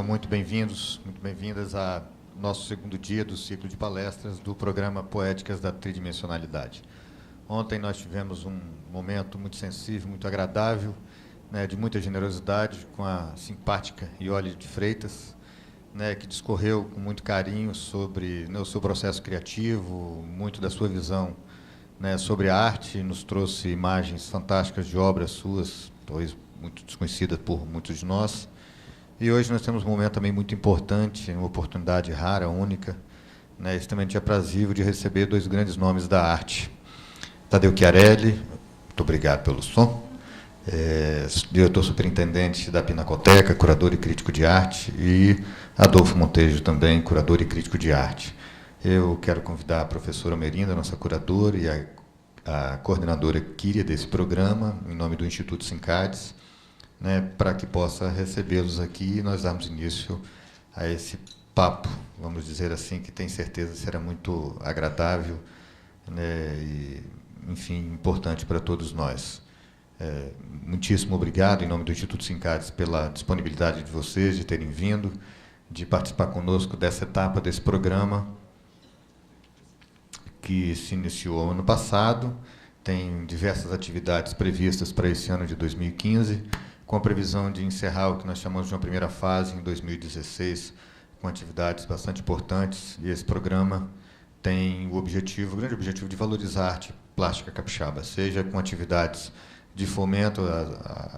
muito bem-vindos, muito bem-vindas ao nosso segundo dia do ciclo de palestras do programa Poéticas da Tridimensionalidade. Ontem nós tivemos um momento muito sensível, muito agradável, né, de muita generosidade, com a simpática Iole de Freitas, né, que discorreu com muito carinho sobre o seu processo criativo, muito da sua visão, né, sobre a arte, nos trouxe imagens fantásticas de obras suas, talvez muito desconhecidas por muitos de nós. E hoje nós temos um momento também muito importante, uma oportunidade rara, única, né, extremamente aprazível de receber dois grandes nomes da arte. Tadeu Chiarelli, muito obrigado pelo som, diretor superintendente da Pinacoteca, curador e crítico de arte, e Adolfo Montejo também, curador e crítico de arte. Eu quero convidar a professora Almerinda, nossa curadora, e a coordenadora Kíria desse programa, em nome do Instituto Sincades, né, para que possa recebê-los aqui e nós darmos início a esse papo, vamos dizer assim, que tenho certeza será muito agradável, né, e, enfim, importante para todos nós. Muitíssimo obrigado, em nome do Instituto Sincades, pela disponibilidade de vocês, de terem vindo, de participar conosco dessa etapa desse programa, que se iniciou ano passado, tem diversas atividades previstas para esse ano de 2015, com a previsão de encerrar o que nós chamamos de uma primeira fase em 2016, com atividades bastante importantes, e esse programa tem o grande objetivo de valorizar a arte plástica capixaba, seja com atividades de fomento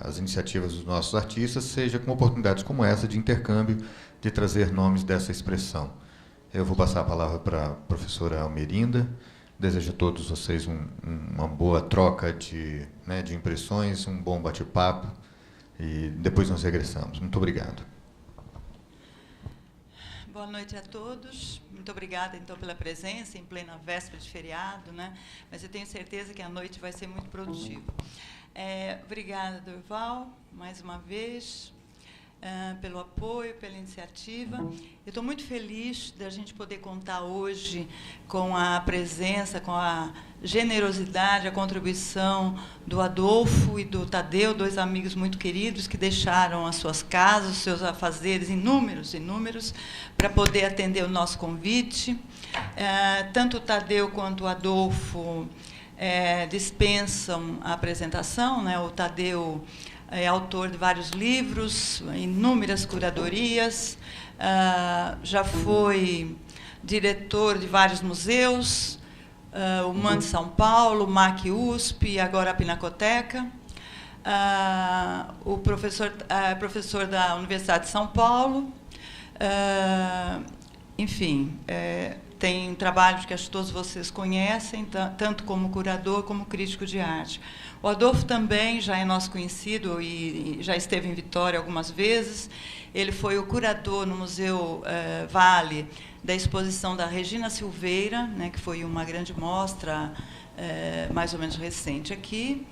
às iniciativas dos nossos artistas, seja com oportunidades como essa de intercâmbio, de trazer nomes dessa expressão. Eu vou passar a palavra para a professora Almerinda. Desejo a todos vocês uma boa troca de impressões, um bom bate-papo, e depois nós regressamos. Muito obrigado. Boa noite a todos. Muito obrigada, então, pela presença em plena véspera de feriado, né? Mas eu tenho certeza que a noite vai ser muito produtiva. Obrigada, Durval, mais uma vez, pelo apoio, pela iniciativa. Eu estou muito feliz da gente poder contar hoje com a presença, com a generosidade, a contribuição do Adolfo e do Tadeu, dois amigos muito queridos que deixaram as suas casas, os seus afazeres inúmeros, para poder atender o nosso convite. Tanto o Tadeu quanto o Adolfo dispensam a apresentação, né? O Tadeu é autor de vários livros, inúmeras curadorias, já foi diretor de vários museus, o MAN de São Paulo, o MAC USP, e agora a Pinacoteca. O professor da Universidade de São Paulo. Enfim, tem um trabalho que acho que todos vocês conhecem, tanto como curador como crítico de arte. O Adolfo também já é nosso conhecido e já esteve em Vitória algumas vezes. Ele foi o curador no Museu Vale da exposição da Regina Silveira, né, que foi uma grande mostra mais ou menos recente aqui,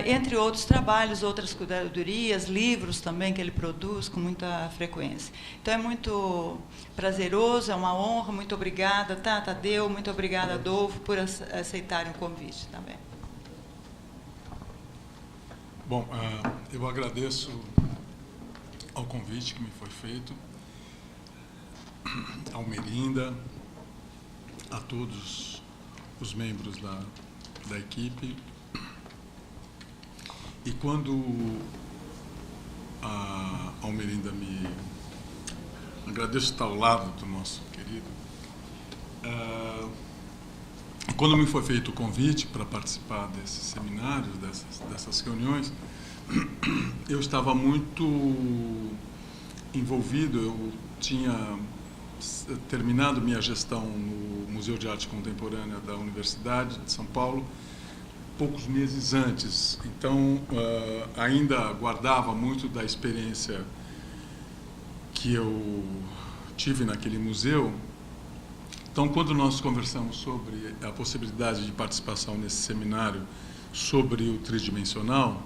entre outros trabalhos, outras curadorias, livros também que ele produz com muita frequência. Então, é muito prazeroso, é uma honra. Muito obrigada, Tadeu, muito obrigada, Adolfo, por aceitarem o convite também. Bom, eu agradeço ao convite que me foi feito, ao Almerinda, a todos os membros da equipe. E quando a Almerinda me... Agradeço estar ao lado do nosso querido. Quando me foi feito o convite para participar desses seminários, dessas reuniões, eu estava muito envolvido. Eu tinha terminado minha gestão no Museu de Arte Contemporânea da Universidade de São Paulo poucos meses antes. Então, ainda guardava muito da experiência que eu tive naquele museu. Então, quando nós conversamos sobre a possibilidade de participação nesse seminário sobre o tridimensional,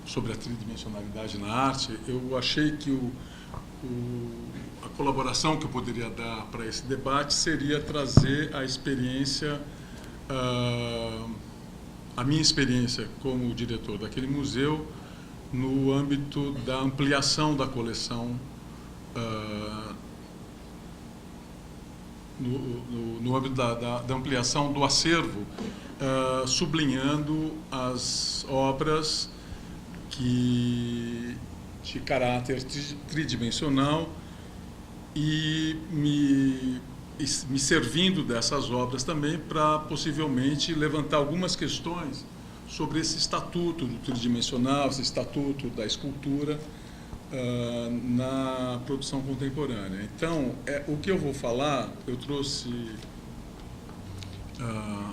sobre a tridimensionalidade na arte, eu achei que a colaboração que eu poderia dar para esse debate seria trazer a experiência, a minha experiência como diretor daquele museu, no âmbito da ampliação da coleção no âmbito da ampliação do acervo, sublinhando as obras de caráter tridimensional e me servindo dessas obras também para possivelmente levantar algumas questões sobre esse estatuto do tridimensional, esse estatuto da escultura na produção contemporânea. Então, o que eu vou falar, eu trouxe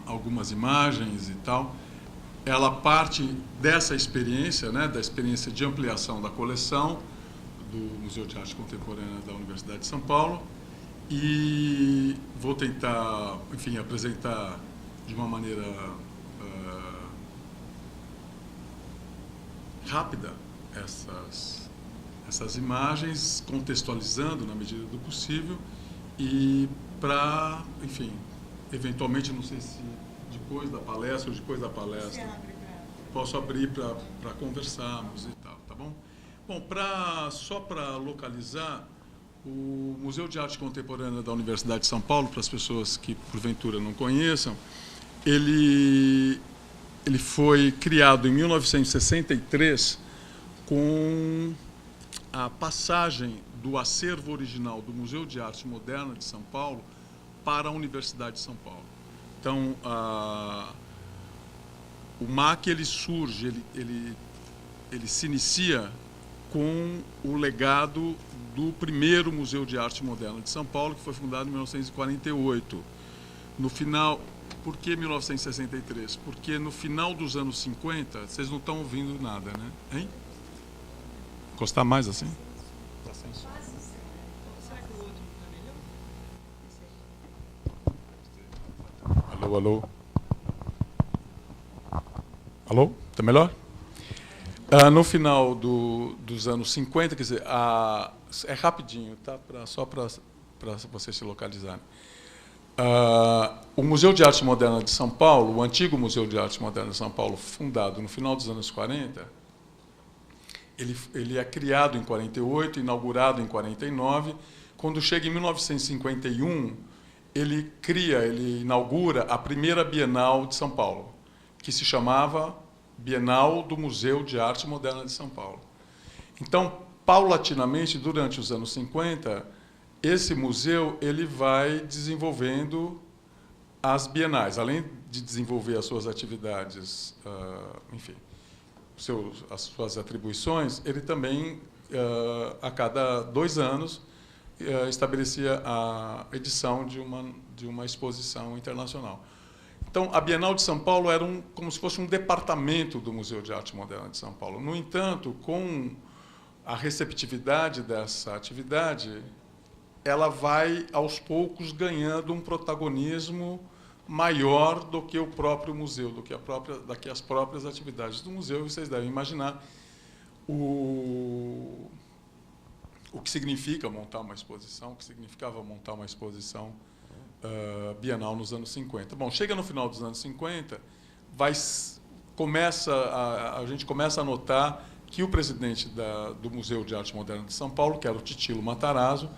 algumas imagens e tal, ela parte dessa experiência, né, da experiência de ampliação da coleção do Museu de Arte Contemporânea da Universidade de São Paulo, e vou tentar, enfim, apresentar de uma maneira rápida essas imagens, contextualizando na medida do possível, e para, enfim, eventualmente, não sei se depois da palestra ou depois da palestra, posso abrir para conversarmos e tal, tá bom? Bom, só para localizar, o Museu de Arte Contemporânea da Universidade de São Paulo, para as pessoas que porventura não conheçam, ele foi criado em 1963 com a passagem do acervo original do Museu de Arte Moderna de São Paulo para a Universidade de São Paulo. Então, o MAC ele surge, ele se inicia com o legado do primeiro Museu de Arte Moderna de São Paulo, que foi fundado em 1948. No final, por que 1963? Porque no final dos anos 50, vocês não estão ouvindo nada, né? Hein? Encostar mais assim? Alô, alô. Alô? Está melhor? No final dos anos 50, quer dizer, é rapidinho, tá? Só para vocês se localizarem. O Museu de Arte Moderna de São Paulo, o antigo Museu de Arte Moderna de São Paulo, fundado no final dos anos 40, ele é criado em 48, inaugurado em 49. Quando chega em 1951, ele inaugura a primeira Bienal de São Paulo, que se chamava Bienal do Museu de Arte Moderna de São Paulo. Então, paulatinamente, durante os anos 50, esse museu ele vai desenvolvendo as bienais, além de desenvolver as suas atividades, enfim, as suas atribuições, ele também, a cada 2 anos, estabelecia a edição de uma exposição internacional. Então, a Bienal de São Paulo era como se fosse um departamento do Museu de Arte Moderna de São Paulo. No entanto, com a receptividade dessa atividade, ela vai, aos poucos, ganhando um protagonismo maior do que o próprio museu, do que as próprias atividades do museu. Vocês devem imaginar o que significa montar uma exposição, o que significava montar uma exposição bienal nos anos 50. Bom, chega no final dos anos 50, a gente começa a notar que o presidente do Museu de Arte Moderna de São Paulo, que era o Titilo Matarazzo,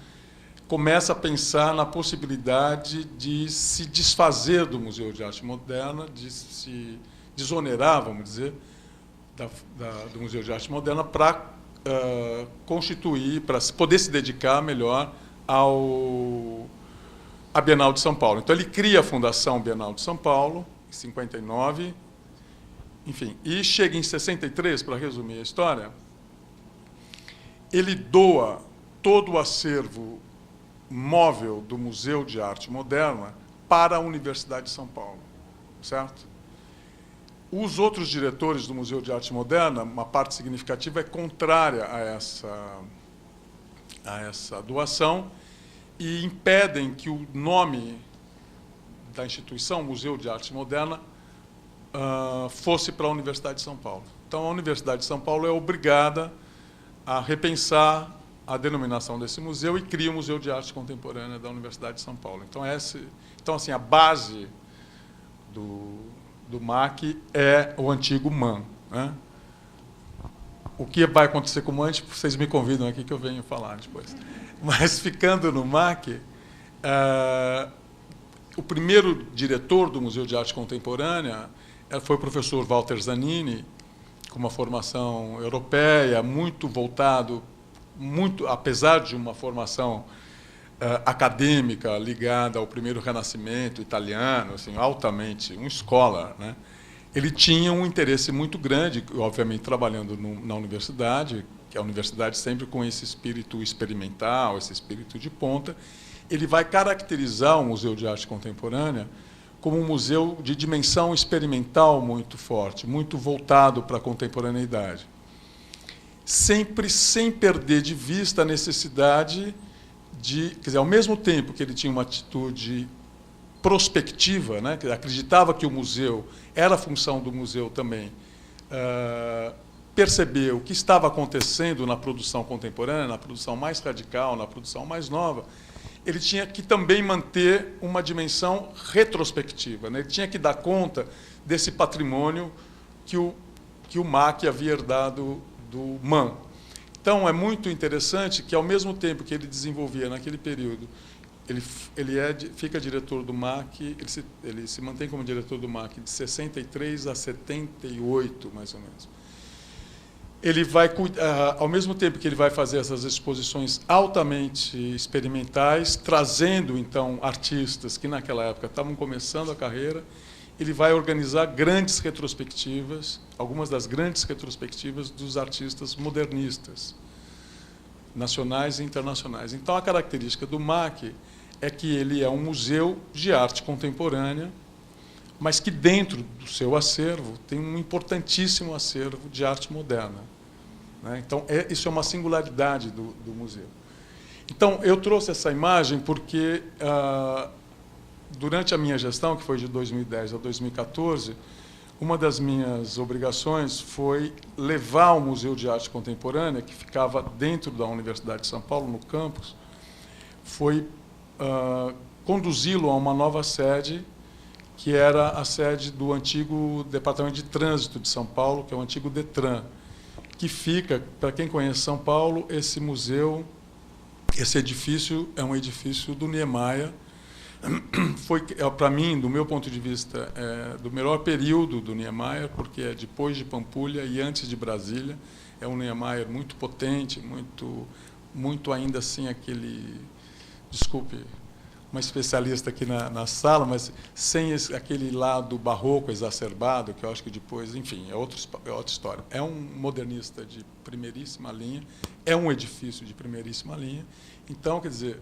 começa a pensar na possibilidade de se desfazer do Museu de Arte Moderna, de se desonerar, vamos dizer, do Museu de Arte Moderna para constituir, para poder se dedicar melhor à Bienal de São Paulo. Então, ele cria a Fundação Bienal de São Paulo, em 59, enfim, e chega em 63, para resumir a história, ele doa todo o acervo móvel do Museu de Arte Moderna para a Universidade de São Paulo, certo? Os outros diretores do Museu de Arte Moderna, uma parte significativa é contrária a essa doação e impedem que o nome da instituição, Museu de Arte Moderna, fosse para a Universidade de São Paulo. Então, a Universidade de São Paulo é obrigada a repensar a denominação desse museu e cria o Museu de Arte Contemporânea da Universidade de São Paulo. Então, assim, a base do MAC é o antigo MAN, né? O que vai acontecer com o MAN, vocês me convidam aqui que eu venho falar depois. Mas, ficando no MAC, o primeiro diretor do Museu de Arte Contemporânea foi o professor Walter Zanini, com uma formação europeia, muito voltado, apesar de uma formação acadêmica ligada ao primeiro Renascimento italiano, assim, altamente, um scholar, né? Ele tinha um interesse muito grande, obviamente trabalhando na universidade, que a universidade sempre com esse espírito experimental, esse espírito de ponta. Ele vai caracterizar o Museu de Arte Contemporânea como um museu de dimensão experimental muito forte, muito voltado para a contemporaneidade. Sempre sem perder de vista a necessidade de... Quer dizer, ao mesmo tempo que ele tinha uma atitude prospectiva, né, que acreditava que o museu era a função do museu também, perceber o que estava acontecendo na produção contemporânea, na produção mais radical, na produção mais nova, ele tinha que também manter uma dimensão retrospectiva, né? Ele tinha que dar conta desse patrimônio que o MAC havia herdado do MAM. Então, é muito interessante que, ao mesmo tempo que ele desenvolvia naquele período, ele fica diretor do MAC, ele se mantém como diretor do MAC de 63 a 78, mais ou menos. Ele vai, ao mesmo tempo que ele vai fazer essas exposições altamente experimentais, trazendo, então, artistas que, naquela época, estavam começando a carreira, ele vai organizar grandes retrospectivas, algumas das grandes retrospectivas dos artistas modernistas, nacionais e internacionais. Então, a característica do MAC é que ele é um museu de arte contemporânea, mas que dentro do seu acervo tem um importantíssimo acervo de arte moderna, né? Então, isso é uma singularidade do museu. Então, eu trouxe essa imagem porque, durante a minha gestão, que foi de 2010 a 2014, uma das minhas obrigações foi levar o Museu de Arte Contemporânea, que ficava dentro da Universidade de São Paulo, no campus, foi conduzi-lo a uma nova sede, que era a sede do antigo Departamento de Trânsito de São Paulo, que é o antigo DETRAN, que fica, para quem conhece São Paulo, esse museu, esse edifício é um edifício do Niemeyer. Foi, para mim, do meu ponto de vista, do melhor período do Niemeyer, porque é depois de Pampulha e antes de Brasília. É um Niemeyer muito potente, muito ainda assim aquele... Desculpe, uma especialista aqui na sala, mas sem aquele lado barroco exacerbado, que eu acho que depois, enfim, é outra história. É um modernista de primeiríssima linha, é um edifício de primeiríssima linha. Então, quer dizer,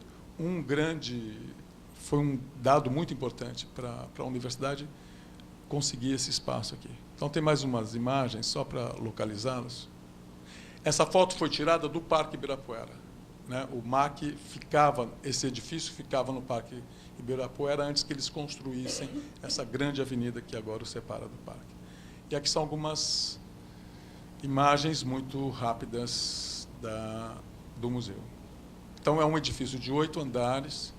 foi um dado muito importante para a universidade conseguir esse espaço aqui. Então, tem mais umas imagens, só para localizá-las. Essa foto foi tirada do Parque Ibirapuera, né? O MAC esse edifício ficava no Parque Ibirapuera antes que eles construíssem essa grande avenida que agora o separa do parque. E aqui são algumas imagens muito rápidas do museu. Então, é um edifício de 8 andares,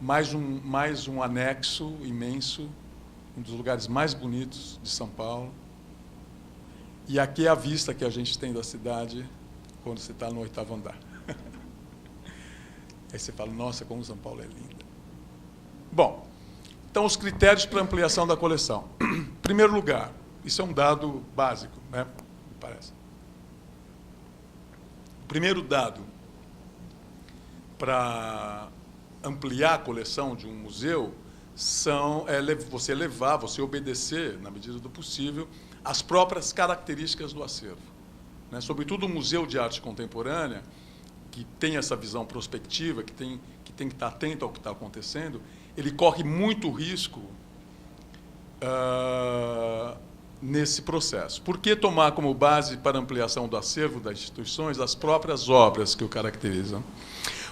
mais um anexo imenso, um dos lugares mais bonitos de São Paulo. E aqui é a vista que a gente tem da cidade quando você está no 8º andar. Aí você fala, nossa, como São Paulo é linda. Bom, então os critérios para ampliação da coleção. Em primeiro lugar, isso é um dado básico, né? Me parece. O primeiro dado para ampliar a coleção de um museu você obedecer, na medida do possível, às próprias características do acervo, né? Sobretudo o Museu de Arte Contemporânea, que tem essa visão prospectiva, que tem que estar atento ao que está acontecendo, ele corre muito risco nesse processo. Por que tomar como base para ampliação do acervo das instituições as próprias obras que o caracterizam?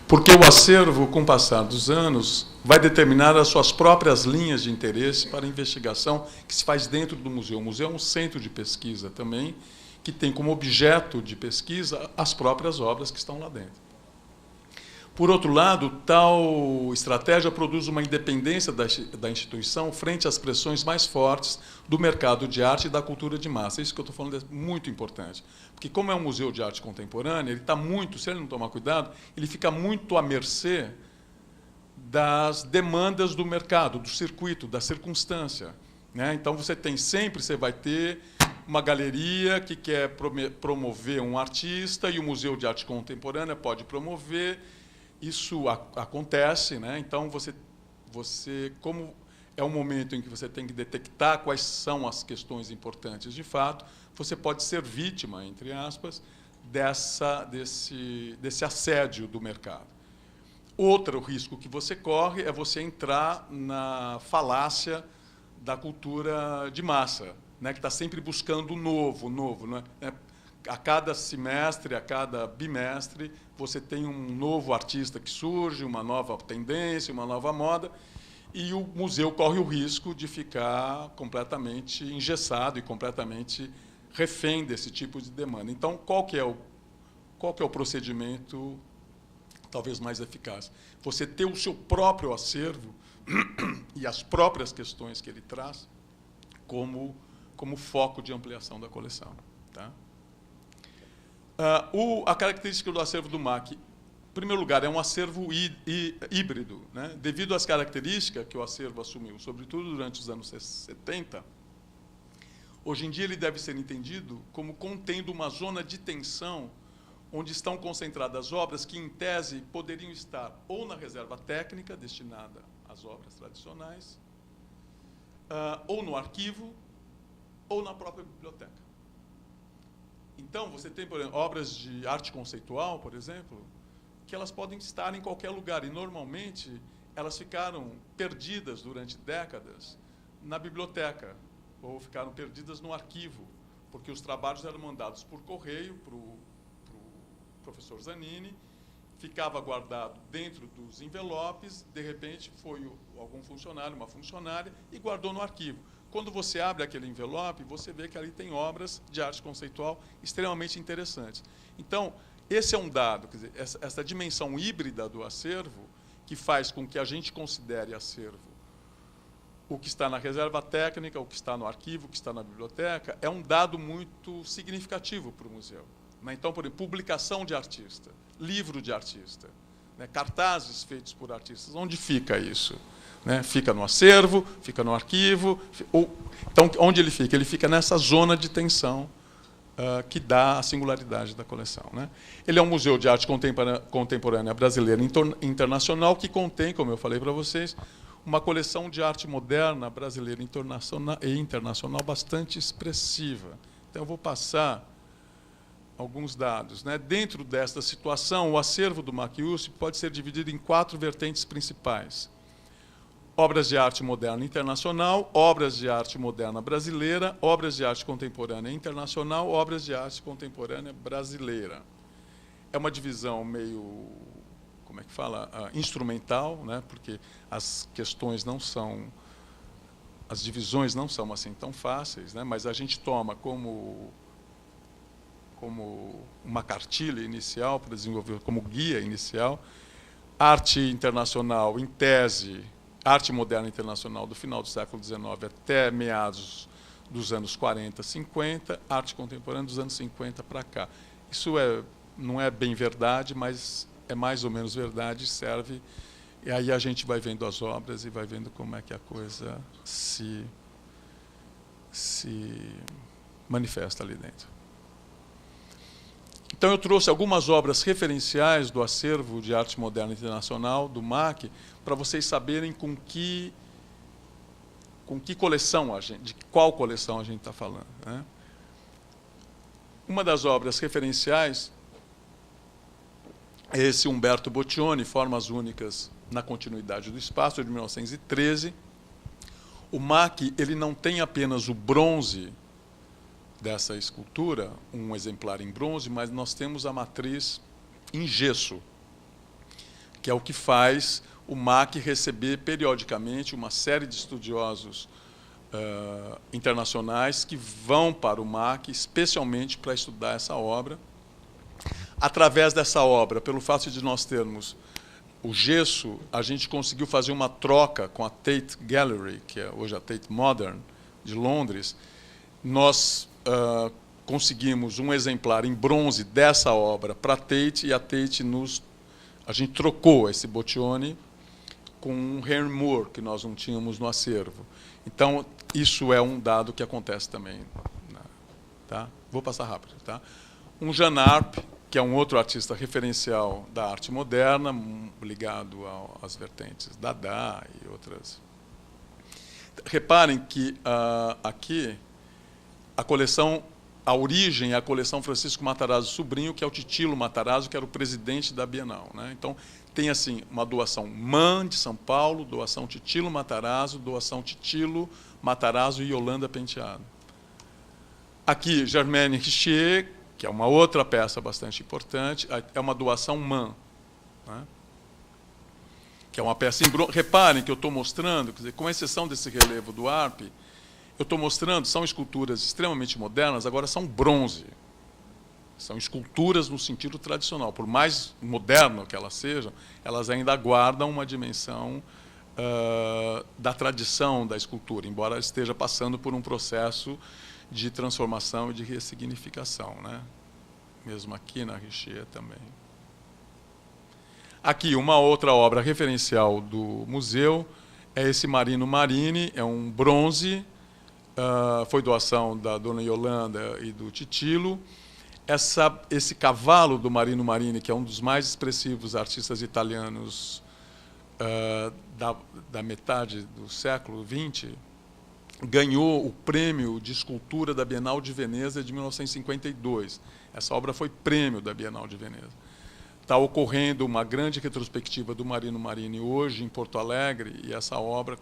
Porque o acervo, com o passar dos anos, vai determinar as suas próprias linhas de interesse para a investigação que se faz dentro do museu. O museu é um centro de pesquisa também, que tem como objeto de pesquisa as próprias obras que estão lá dentro. Por outro lado, tal estratégia produz uma independência da instituição frente às pressões mais fortes do mercado de arte e da cultura de massa. Isso que eu estou falando é muito importante. Porque, como é um museu de arte contemporânea, ele está muito, se ele não tomar cuidado, ele fica muito à mercê das demandas do mercado, do circuito, da circunstância. Né? Então, você vai ter uma galeria que quer promover um artista e o Museu de Arte Contemporânea pode promover. Isso acontece, né? Então, como é um momento em que você tem que detectar quais são as questões importantes de fato, você pode ser vítima, entre aspas, desse assédio do mercado. Outro risco que você corre é você entrar na falácia da cultura de massa, né? Que está sempre buscando o novo, né? A cada semestre, a cada bimestre, você tem um novo artista que surge, uma nova tendência, uma nova moda, e o museu corre o risco de ficar completamente engessado e completamente refém desse tipo de demanda. Então, qual que é o procedimento talvez mais eficaz? Você ter o seu próprio acervo e as próprias questões que ele traz como foco de ampliação da coleção. Tá? A característica do acervo do MAC, em primeiro lugar, é um acervo híbrido. Né? Devido às características que o acervo assumiu, sobretudo durante os anos 70, hoje em dia ele deve ser entendido como contendo uma zona de tensão onde estão concentradas obras que, em tese, poderiam estar ou na reserva técnica, destinada às obras tradicionais, ou no arquivo, ou na própria biblioteca. Então, você tem, por exemplo, obras de arte conceitual, por exemplo, que elas podem estar em qualquer lugar. E, normalmente, elas ficaram perdidas durante décadas na biblioteca, ou ficaram perdidas no arquivo, porque os trabalhos eram mandados por correio para o professor Zanini, ficava guardado dentro dos envelopes, de repente foi algum funcionário, uma funcionária, e guardou no arquivo. Quando você abre aquele envelope, você vê que ali tem obras de arte conceitual extremamente interessantes. Então, esse é um dado, quer dizer, essa dimensão híbrida do acervo, que faz com que a gente considere acervo o que está na reserva técnica, o que está no arquivo, o que está na biblioteca, é um dado muito significativo para o museu. Então, por exemplo, publicação de artista, livro de artista, né, cartazes feitos por artistas. Onde fica isso? Né? Fica no acervo, fica no arquivo. Então, onde ele fica? Ele fica nessa zona de tensão que dá a singularidade da coleção. Né? Ele é um museu de arte contemporânea brasileira e internacional que contém, como eu falei para vocês, uma coleção de arte moderna brasileira e internacional bastante expressiva. Então, eu vou passar alguns dados. Né? Dentro desta situação, o acervo do MAC USP pode ser dividido em 4 vertentes principais. Obras de arte moderna internacional, obras de arte moderna brasileira, obras de arte contemporânea internacional, obras de arte contemporânea brasileira. É uma divisão meio, como é que fala, instrumental, né? Porque as questões não são, as divisões não são assim tão fáceis, né? Mas a gente toma como uma cartilha inicial para desenvolver, como guia inicial, arte internacional, em tese, arte moderna internacional do final do século XIX até meados dos anos 40, 50, arte contemporânea dos anos 50 para cá. Isso não é bem verdade, mas é mais ou menos verdade, serve, e aí a gente vai vendo as obras e vai vendo como é que a coisa se manifesta ali dentro. Então, eu trouxe algumas obras referenciais do acervo de arte moderna internacional, do MAC, para vocês saberem com que coleção de qual coleção a gente está falando. Né? Uma das obras referenciais é esse Umberto Boccioni, Formas Únicas na Continuidade do Espaço, de 1913. O MAC ele não tem apenas o bronze dessa escultura, um exemplar em bronze, mas nós temos a matriz em gesso, que é o que faz o MAC receber periodicamente uma série de estudiosos internacionais que vão para o MAC especialmente para estudar essa obra. Através dessa obra, pelo fato de nós termos o gesso, a gente conseguiu fazer uma troca com a Tate Gallery, que é hoje a Tate Modern, de Londres. Nós conseguimos um exemplar em bronze dessa obra para a Tate, e a Tate a gente trocou esse Boccioni com um Henry Moore, que nós não tínhamos no acervo. Então, isso é um dado que acontece também. Tá? Vou passar rápido. Tá? Um Jean Arp, que é um outro artista referencial da arte moderna, ligado às vertentes Dada e outras. Reparem que aqui a origem é a coleção Francisco Matarazzo Sobrinho, que é o Titilo Matarazzo, que era o presidente da Bienal. Né? Então, tem assim uma doação MAN de São Paulo, doação Titilo Matarazzo, doação Titilo Matarazzo e Yolanda Penteado. Aqui, Germaine Richier, que é uma outra peça bastante importante, é uma doação MAN, né? Que é uma peça em bronze. Reparem que eu estou mostrando, quer dizer, com exceção desse relevo do Arp, eu estou mostrando, são esculturas extremamente modernas, agora são bronze. São esculturas no sentido tradicional. Por mais moderno que elas sejam, elas ainda guardam uma dimensão da tradição da escultura, embora esteja passando por um processo de transformação e de ressignificação, né? Mesmo aqui na Richier também. Aqui, uma outra obra referencial do museu é esse Marino Marini, é um bronze, foi doação da dona Yolanda e do Titilo. Esse cavalo do Marino Marini, que é um dos mais expressivos artistas italianos da metade do século XX, ganhou o prêmio de escultura da Bienal de Veneza de 1952. Essa obra foi prêmio da Bienal de Veneza. Está ocorrendo uma grande retrospectiva do Marino Marini hoje em Porto Alegre, e essa obra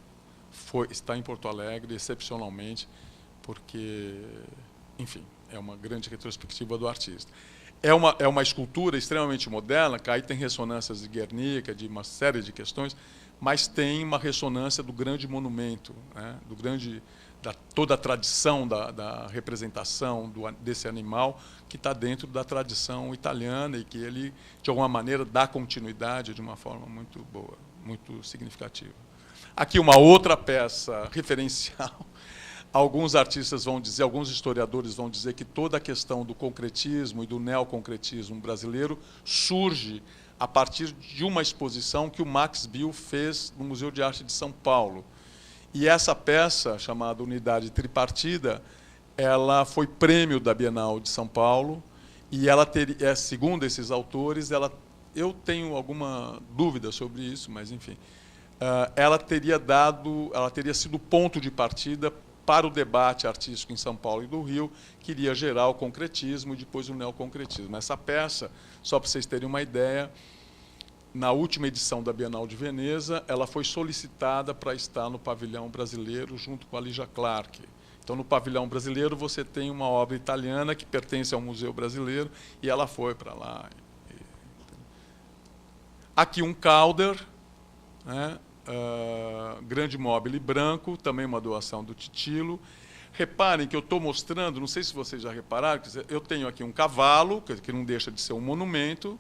está em Porto Alegre excepcionalmente, porque, enfim, é uma grande retrospectiva do artista. É uma escultura extremamente moderna, que aí tem ressonâncias de Guernica, de uma série de questões, mas tem uma ressonância do grande monumento, né, toda a tradição da representação desse animal, que está dentro da tradição italiana e que ele, de alguma maneira, dá continuidade de uma forma muito boa, muito significativa. Aqui uma outra peça referencial. Alguns artistas vão dizer, alguns historiadores vão dizer que toda a questão do concretismo e do neoconcretismo brasileiro surge a partir de uma exposição que o Max Bill fez no Museu de Arte de São Paulo. E essa peça, chamada Unidade Tripartida, ela foi prêmio da Bienal de São Paulo, e ela segundo esses autores, eu tenho alguma dúvida sobre isso, mas enfim, ela teria sido ponto de partida para o debate artístico em São Paulo e do Rio, que iria gerar o concretismo e depois o neoconcretismo. Essa peça, só para vocês terem uma ideia, na última edição da Bienal de Veneza, ela foi solicitada para estar no pavilhão brasileiro junto com a Lígia Clark. Então, no pavilhão brasileiro, você tem uma obra italiana que pertence ao Museu Brasileiro, e ela foi para lá. Aqui um Calder, né? Grande Mobile branco, também uma doação do Titilo. Reparem que eu estou mostrando, não sei se vocês já repararam, eu tenho aqui um cavalo, que não deixa de ser um monumento,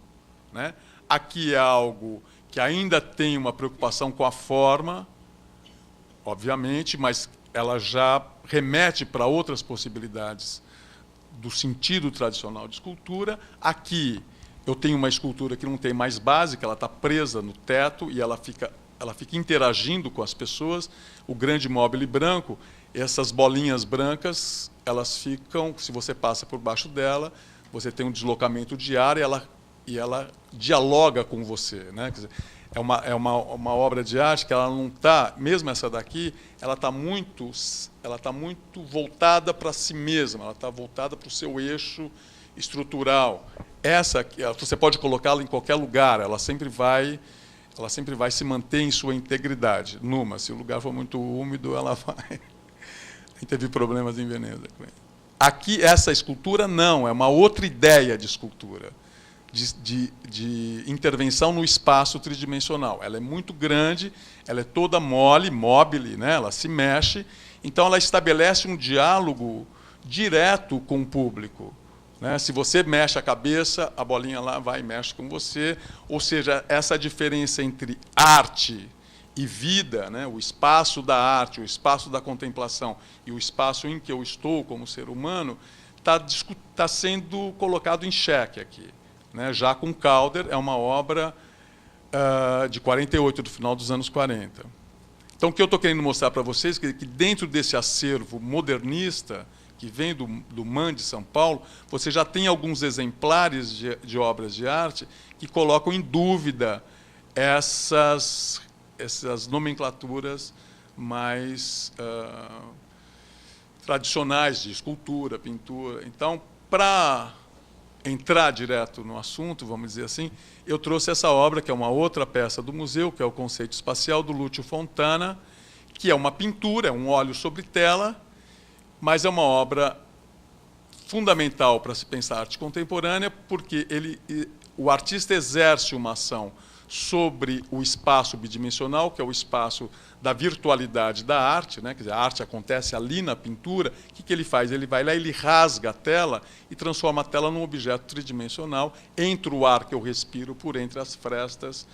né? Aqui é algo que ainda tem uma preocupação com a forma, obviamente, mas ela já remete para outras possibilidades do sentido tradicional de escultura. Aqui eu tenho uma escultura que não tem mais base, que ela está presa no teto e ela fica interagindo com as pessoas. O grande mobile branco, essas bolinhas brancas, elas ficam, se você passa por baixo dela, você tem um deslocamento de ar e ela dialoga com você, né? Quer dizer, é uma obra de arte que ela não está, mesmo essa daqui, ela está muito voltada para si mesma, ela está voltada para o seu eixo estrutural. Essa, você pode colocá-la em qualquer lugar, ela sempre vai se manter em sua integridade. Se o lugar for muito úmido, ela vai. A gente teve problemas em Veneza. Aqui, essa escultura não, é uma outra ideia de escultura, de intervenção no espaço tridimensional. Ela é muito grande, ela é toda mobile, né? Ela se mexe, então ela estabelece um diálogo direto com o público, né? Se você mexe a cabeça, a bolinha lá vai e mexe com você. Ou seja, essa diferença entre arte e vida, né? O espaço da arte, o espaço da contemplação e o espaço em que eu estou como ser humano, está sendo colocado em xeque aqui, né? Já com Calder, é uma obra de 48, do final dos anos 40. Então, o que eu estou querendo mostrar para vocês é que dentro desse acervo modernista, que vem do MAN de São Paulo, você já tem alguns exemplares de obras de arte que colocam em dúvida essas nomenclaturas mais tradicionais de escultura, pintura. Então, para entrar direto no assunto, vamos dizer assim, eu trouxe essa obra, que é uma outra peça do museu, que é o Conceito Espacial, do Lúcio Fontana, que é uma pintura, é um óleo sobre tela, mas é uma obra fundamental para se pensar arte contemporânea, porque o artista exerce uma ação sobre o espaço bidimensional, que é o espaço da virtualidade da arte, né? Quer dizer, a arte acontece ali na pintura. O que ele faz? Ele vai lá, ele rasga a tela e transforma a tela num objeto tridimensional, entra o ar que eu respiro por entre as frestas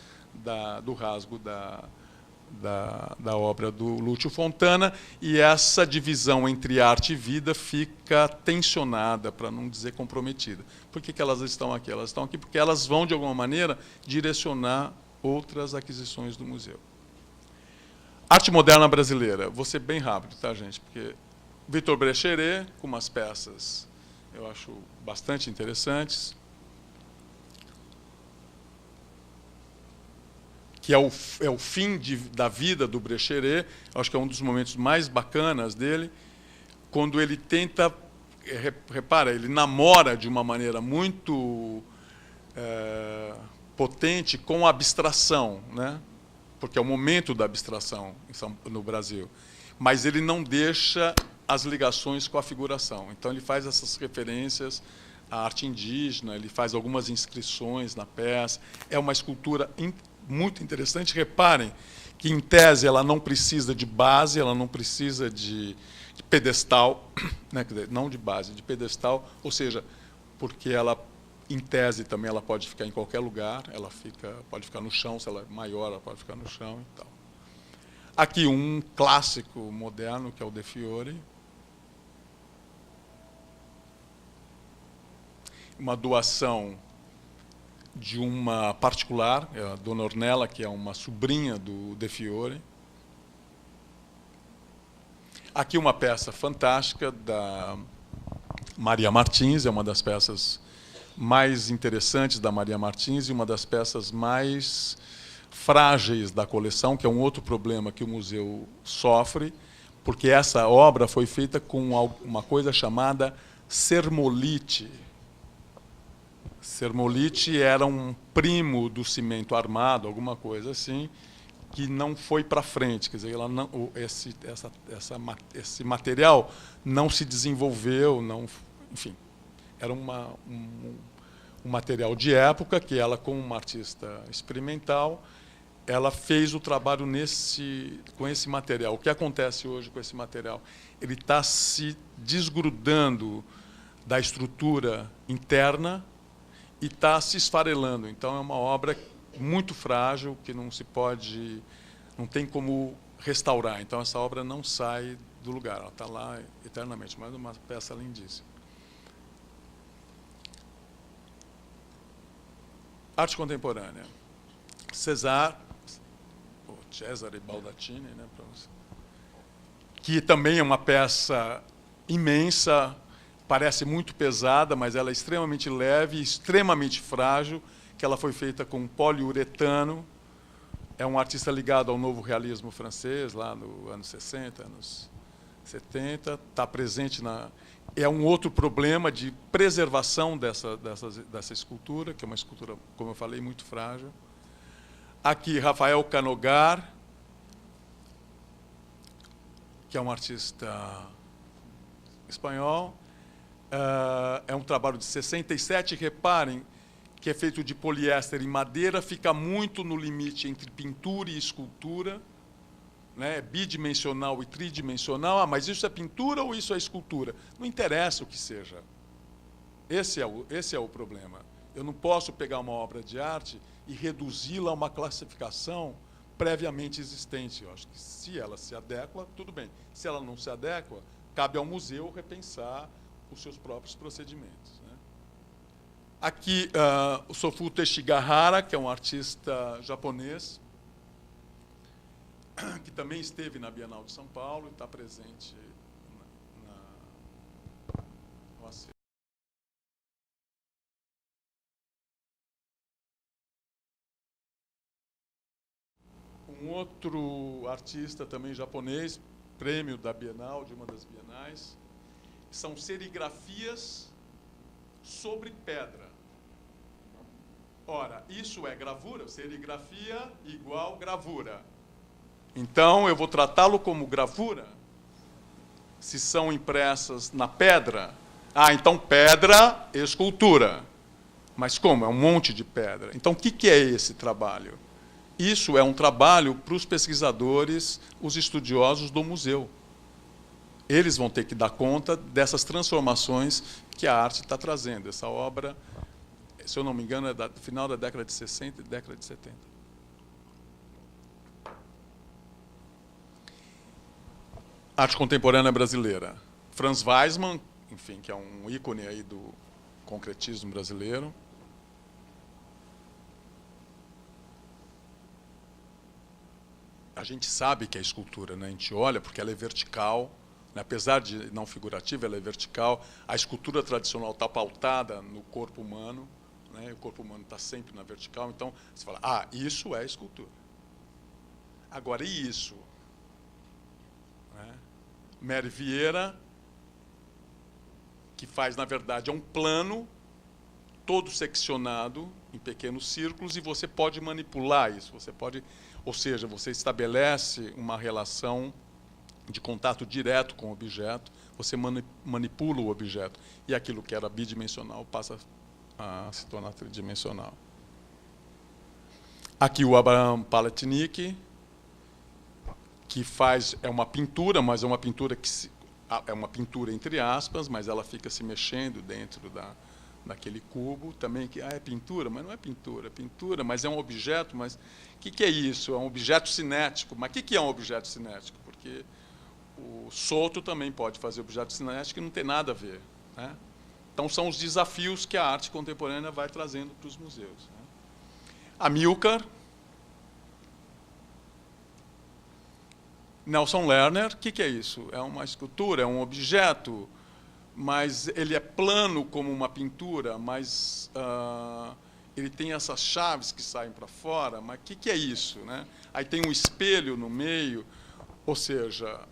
do rasgo da obra do Lúcio Fontana, e essa divisão entre arte e vida fica tensionada, para não dizer comprometida. Por que elas estão aqui? Elas estão aqui porque elas vão, de alguma maneira, direcionar outras aquisições do museu. Arte moderna brasileira. Vou ser bem rápido, tá, gente? Porque Victor Brecheret, com umas peças, eu acho bastante interessantes, que é o fim da vida do Brecheret. Acho que é um dos momentos mais bacanas dele, quando ele tenta, repara, ele namora de uma maneira muito potente com a abstração, né? Porque é o momento da abstração no Brasil, mas ele não deixa as ligações com a figuração. Então ele faz essas referências à arte indígena, ele faz algumas inscrições na peça. É uma escultura muito interessante. Reparem que, em tese, ela não precisa de base, ela não precisa de pedestal, né? Quer dizer, não de base, de pedestal, ou seja, porque ela, em tese, também ela pode ficar em qualquer lugar, pode ficar no chão, se ela é maior, ela pode ficar no chão e tal. Aqui um clássico moderno, que é o De Fiore. Uma doação de uma particular, a Dona Ornella, que é uma sobrinha do De Fiore. Aqui uma peça fantástica da Maria Martins, é uma das peças mais interessantes da Maria Martins e uma das peças mais frágeis da coleção, que é um outro problema que o museu sofre, porque essa obra foi feita com uma coisa chamada sermolite. Sermolite era um primo do cimento armado, alguma coisa assim, que não foi para frente. Quer dizer, esse material não se desenvolveu, enfim, era um material de época que ela, como uma artista experimental, ela fez o trabalho com esse material. O que acontece hoje com esse material? Ele está se desgrudando da estrutura interna e está se esfarelando. Então, é uma obra muito frágil, que não tem como restaurar. Então, essa obra não sai do lugar, ela está lá eternamente, mas é uma peça lindíssima. Arte contemporânea. Cesare Baldattini, né, que também é uma peça imensa, parece muito pesada, mas ela é extremamente leve e extremamente frágil, que ela foi feita com poliuretano. É um artista ligado ao novo realismo francês, lá nos anos 60, anos 70. Está presente É um outro problema de preservação dessa escultura, que é uma escultura, como eu falei, muito frágil. Aqui, Rafael Canogar, que é um artista espanhol. É um trabalho de 67, reparem que é feito de poliéster e madeira, fica muito no limite entre pintura e escultura, né? Bidimensional e tridimensional. Mas isso é pintura ou isso é escultura? Não interessa o que seja. Esse é o problema. Eu não posso pegar uma obra de arte e reduzi-la a uma classificação previamente existente. Eu acho que se ela se adequa, tudo bem. Se ela não se adequa, cabe ao museu repensar os seus próprios procedimentos, né? Aqui, o Sofu Teshigahara, que é um artista japonês, que também esteve na Bienal de São Paulo e está presente no acervo. Um outro artista também japonês, prêmio da Bienal, de uma das bienais, são serigrafias sobre pedra. Ora, isso é gravura? Serigrafia igual gravura. Então, eu vou tratá-lo como gravura? Se são impressas na pedra? Ah, então pedra, escultura. Mas como? É um monte de pedra. Então, o que é esse trabalho? Isso é um trabalho para os pesquisadores, os estudiosos do museu. Eles vão ter que dar conta dessas transformações que a arte está trazendo. Essa obra, se eu não me engano, é do final da década de 60 e década de 70. Arte contemporânea brasileira. Franz Weissmann, enfim, que é um ícone aí do concretismo brasileiro. A gente sabe que é escultura, né? A gente olha porque ela é vertical, né? Apesar de não figurativa, ela é vertical. A escultura tradicional está pautada no corpo humano, né? O corpo humano está sempre na vertical. Então, você fala, ah, isso é escultura. Agora, e isso? Né? Mary Vieira, que faz, na verdade, é um plano todo seccionado em pequenos círculos e você pode manipular isso. Você pode, ou seja, você estabelece uma relação de contato direto com o objeto, você manipula o objeto e aquilo que era bidimensional passa a se tornar tridimensional. Aqui o Abraham Palatnik, que faz, é uma pintura, mas é uma pintura que é uma pintura entre aspas, mas ela fica se mexendo dentro daquele cubo, também que é pintura, mas não é pintura, mas é um objeto, mas o que é isso? É um objeto cinético. Mas o que é um objeto cinético? Porque o Soto também pode fazer objeto cinético e não tem nada a ver, né? Então são os desafios que a arte contemporânea vai trazendo para os museus, né? Amilcar, Nelson Lerner, o que é isso? É uma escultura, é um objeto, mas ele é plano como uma pintura, mas ele tem essas chaves que saem para fora, mas o que é isso, né? Aí tem um espelho no meio, ou seja,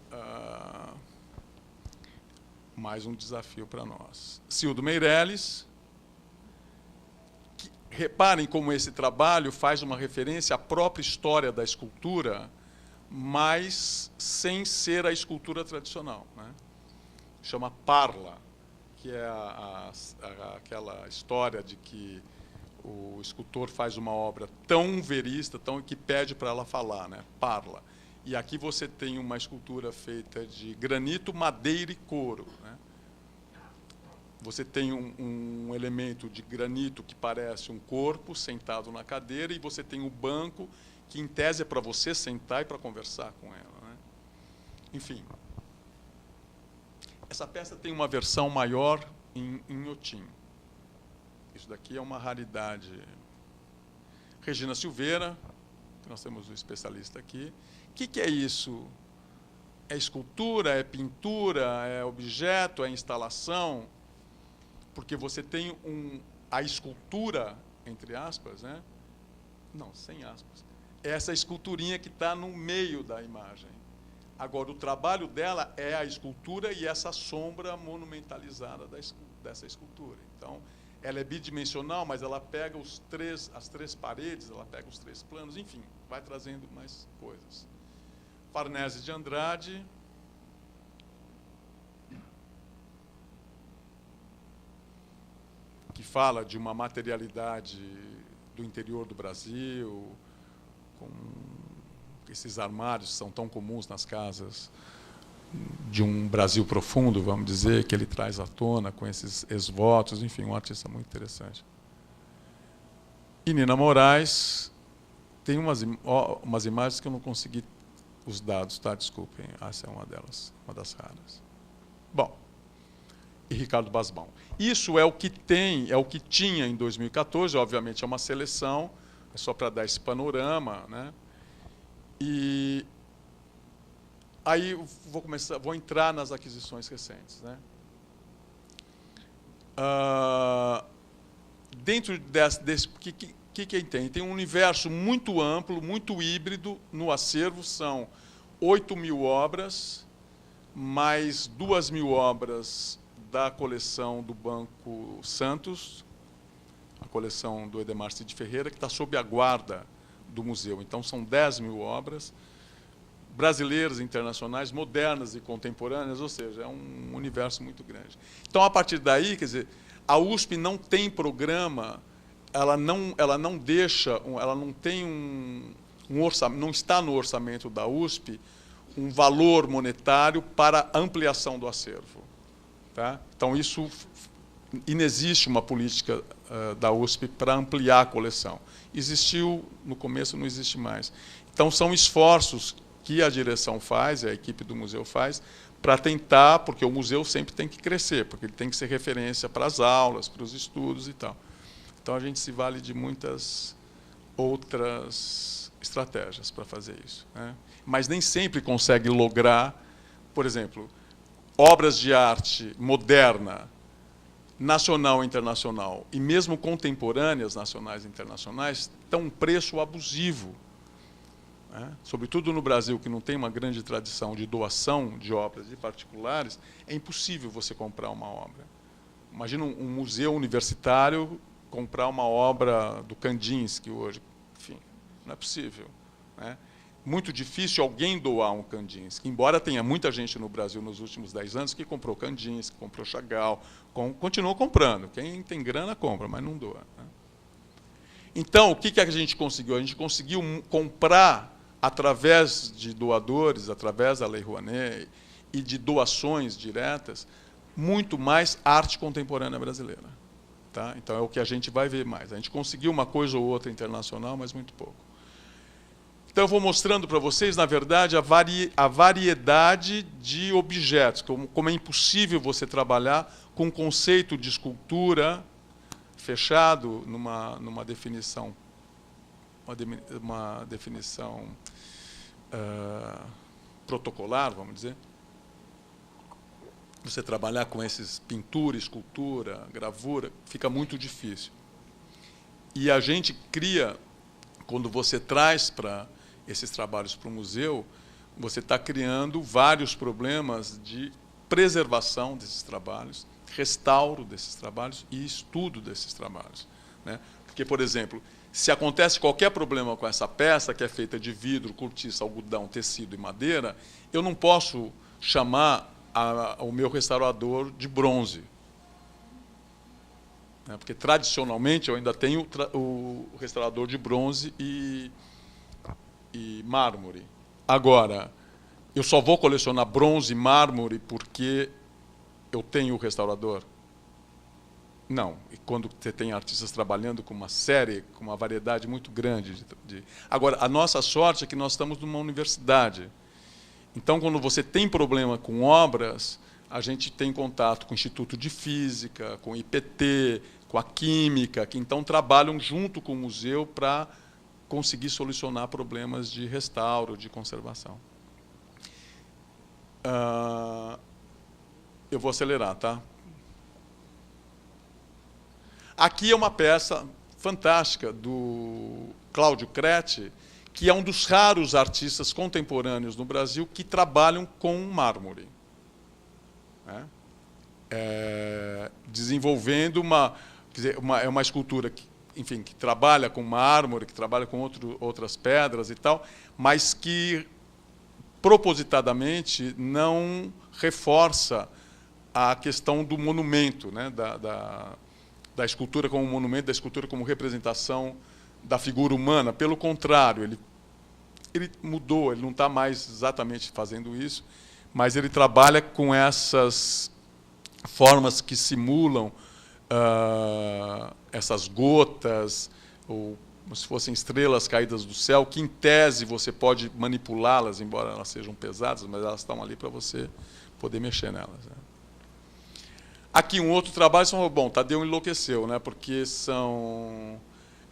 mais um desafio para nós. Cildo Meirelles, reparem como esse trabalho faz uma referência à própria história da escultura, mas sem ser a escultura tradicional, né? Chama Parla, que é aquela história de que o escultor faz uma obra tão verista, que pede para ela falar, né? Parla. E aqui você tem uma escultura feita de granito, madeira e couro, né? Você tem um elemento de granito que parece um corpo sentado na cadeira e você tem o banco que, em tese, é para você sentar e para conversar com ela, né? Enfim, essa peça tem uma versão maior em inhotim. Isso daqui é uma raridade. Regina Silveira, que nós temos um especialista aqui. O que é isso? É escultura? É pintura? É objeto? É instalação? Porque você tem a escultura, entre aspas, né? Não, sem aspas. Essa esculturinha que está no meio da imagem. Agora, o trabalho dela é a escultura e essa sombra monumentalizada dessa escultura. Então, ela é bidimensional, mas ela pega as três paredes, ela pega os três planos, enfim, vai trazendo mais coisas. Farnese de Andrade. Que fala de uma materialidade do interior do Brasil, com esses armários que são tão comuns nas casas de um Brasil profundo, vamos dizer, que ele traz à tona com esses ex-votos, enfim, um artista muito interessante. E Nina Moraes tem umas imagens que eu não consegui os dados, tá? Desculpem, essa é uma delas, uma das raras. Bom, e Ricardo Basbão. Isso é o que tem, é o que tinha em 2014, obviamente é uma seleção, é só para dar esse panorama, né? E aí vou entrar nas aquisições recentes, né? Dentro desse que tem? Tem um universo muito amplo, muito híbrido no acervo, são 8.000 obras, mais 2.000 obras da coleção do Banco Santos, a coleção do Edemar Cid Ferreira, que está sob a guarda do museu. Então, são 10.000 obras, brasileiras, internacionais, modernas e contemporâneas, ou seja, é um universo muito grande. Então, a partir daí, quer dizer, a USP não tem programa, ela não tem um orçamento, não está no orçamento da USP um valor monetário para ampliação do acervo. Tá? Então, isso inexiste uma política da USP para ampliar a coleção. Existiu no começo, não existe mais. Então, são esforços que a direção faz, a equipe do museu faz, para tentar, porque o museu sempre tem que crescer, porque ele tem que ser referência para as aulas, para os estudos e tal. Então, a gente se vale de muitas outras estratégias para fazer isso, né? Mas nem sempre consegue lograr, por exemplo, obras de arte moderna, nacional e internacional, e mesmo contemporâneas, nacionais e internacionais, têm um preço abusivo, né? Sobretudo no Brasil, que não tem uma grande tradição de doação de obras de particulares, é impossível você comprar uma obra. Imagina um museu universitário comprar uma obra do Kandinsky hoje. Enfim, não é possível, né? Muito difícil alguém doar um Kandinsky, embora tenha muita gente no Brasil nos últimos 10 anos que comprou Kandinsky, comprou Chagall, continuou comprando. Quem tem grana compra, mas não doa, né? Então, o que a gente conseguiu? A gente conseguiu comprar, através de doadores, através da Lei Rouanet e de doações diretas, muito mais arte contemporânea brasileira. Tá? Então, é o que a gente vai ver mais. A gente conseguiu uma coisa ou outra internacional, mas muito pouco. Então, eu vou mostrando para vocês, na verdade, a variedade de objetos, como é impossível você trabalhar com um conceito de escultura fechado numa definição, uma definição protocolar, vamos dizer. Você trabalhar com esses pintura, escultura, gravura, fica muito difícil. E a gente cria, quando você traz para esses trabalhos para o museu, você está criando vários problemas de preservação desses trabalhos, restauro desses trabalhos e estudo desses trabalhos, né? Porque, por exemplo, se acontece qualquer problema com essa peça, que é feita de vidro, cortiça, algodão, tecido e madeira, eu não posso chamar o meu restaurador de bronze, né? Porque, tradicionalmente, eu ainda tenho o restaurador de bronze e mármore. Agora, eu só vou colecionar bronze e mármore porque eu tenho o restaurador? Não. E quando você tem artistas trabalhando com uma série, com uma variedade muito grande. Agora, a nossa sorte é que nós estamos numa universidade. Então, quando você tem problema com obras, a gente tem contato com o Instituto de Física, com o IPT, com a Química, que então trabalham junto com o museu para conseguir solucionar problemas de restauro, de conservação. Eu vou acelerar, tá? Aqui é uma peça fantástica do Cláudio Crete, que é um dos raros artistas contemporâneos no Brasil que trabalham com mármore, né? Desenvolvendo uma escultura que, enfim, que trabalha com mármore, que trabalha com outras pedras e tal, mas que propositadamente não reforça a questão do monumento, né? Da escultura como monumento, da escultura como representação da figura humana. Pelo contrário, ele mudou, ele não está mais exatamente fazendo isso, mas ele trabalha com essas formas que simulam essas gotas, ou como se fossem estrelas caídas do céu, que em tese você pode manipulá-las, embora elas sejam pesadas, mas elas estão ali para você poder mexer nelas. Né? Aqui um outro trabalho, bom, Tadeu enlouqueceu, né? Porque são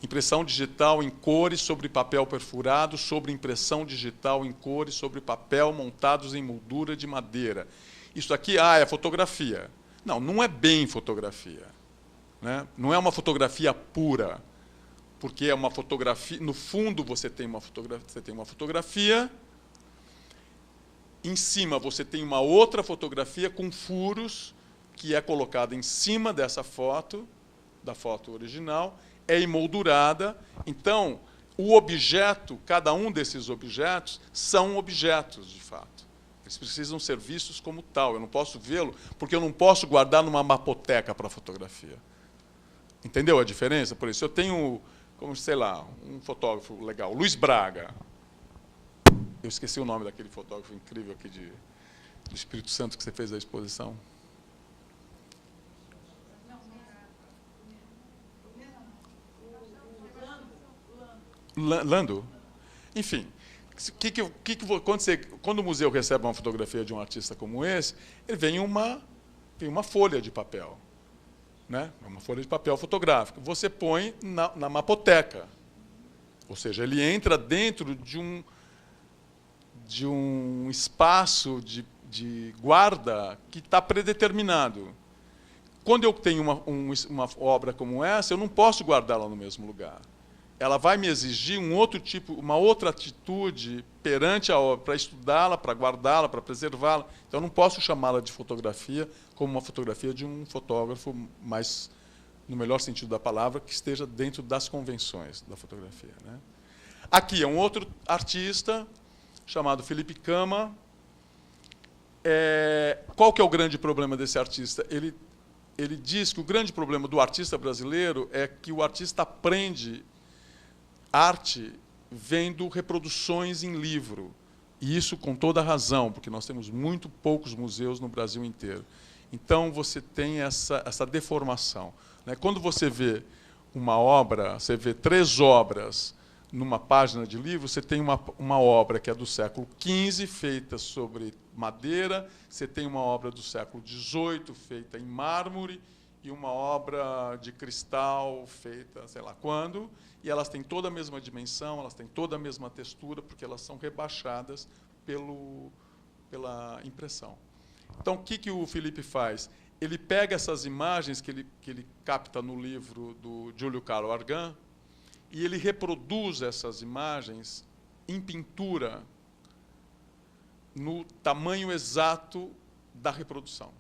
impressão digital em cores sobre papel perfurado, sobre impressão digital em cores sobre papel montados em moldura de madeira. Isso aqui, é fotografia. Não, não é bem fotografia. Né? Não é uma fotografia pura, porque é uma fotografia. No fundo você tem uma fotografia, em cima você tem uma outra fotografia com furos que é colocada em cima dessa foto, da foto original, é emoldurada. Então, o objeto, cada um desses objetos, são objetos, de fato. Eles precisam ser vistos como tal. Eu não posso vê-lo, porque eu não posso guardar numa mapoteca para fotografia. Entendeu a diferença? Por isso, eu tenho, como sei lá, um fotógrafo legal, Luiz Braga. Eu esqueci o nome daquele fotógrafo incrível aqui do Espírito Santo que você fez a exposição. Lando? Enfim, quando o museu recebe uma fotografia de um artista como esse, ele vem uma folha de papel. Né? Uma folha de papel fotográfica. Você põe na mapoteca. Ou seja, ele entra dentro de um espaço de guarda que está predeterminado. Quando eu tenho uma obra como essa, eu não posso guardá-la no mesmo lugar. Ela vai me exigir uma outra atitude perante a obra, para estudá-la, para guardá-la, para preservá-la. Então, eu não posso chamá-la de fotografia como uma fotografia de um fotógrafo, mas, no melhor sentido da palavra, que esteja dentro das convenções da fotografia. Né? Aqui é um outro artista, chamado Felipe Cama. Qual que é o grande problema desse artista? Ele diz que o grande problema do artista brasileiro é que o artista aprende arte vendo reproduções em livro. E isso com toda razão, porque nós temos muito poucos museus no Brasil inteiro. Então, você tem essa deformação. Né? Quando você vê uma obra, você vê 3 obras numa página de livro, você tem uma obra que é do século XV, feita sobre madeira, você tem uma obra do século XVIII, feita em mármore, e uma obra de cristal feita sei lá quando, e elas têm toda a mesma dimensão, elas têm toda a mesma textura, porque elas são rebaixadas pela impressão. Então, o que o Felipe faz? Ele pega essas imagens que ele capta no livro do Júlio Carlo Argan, e ele reproduz essas imagens em pintura, no tamanho exato da reprodução.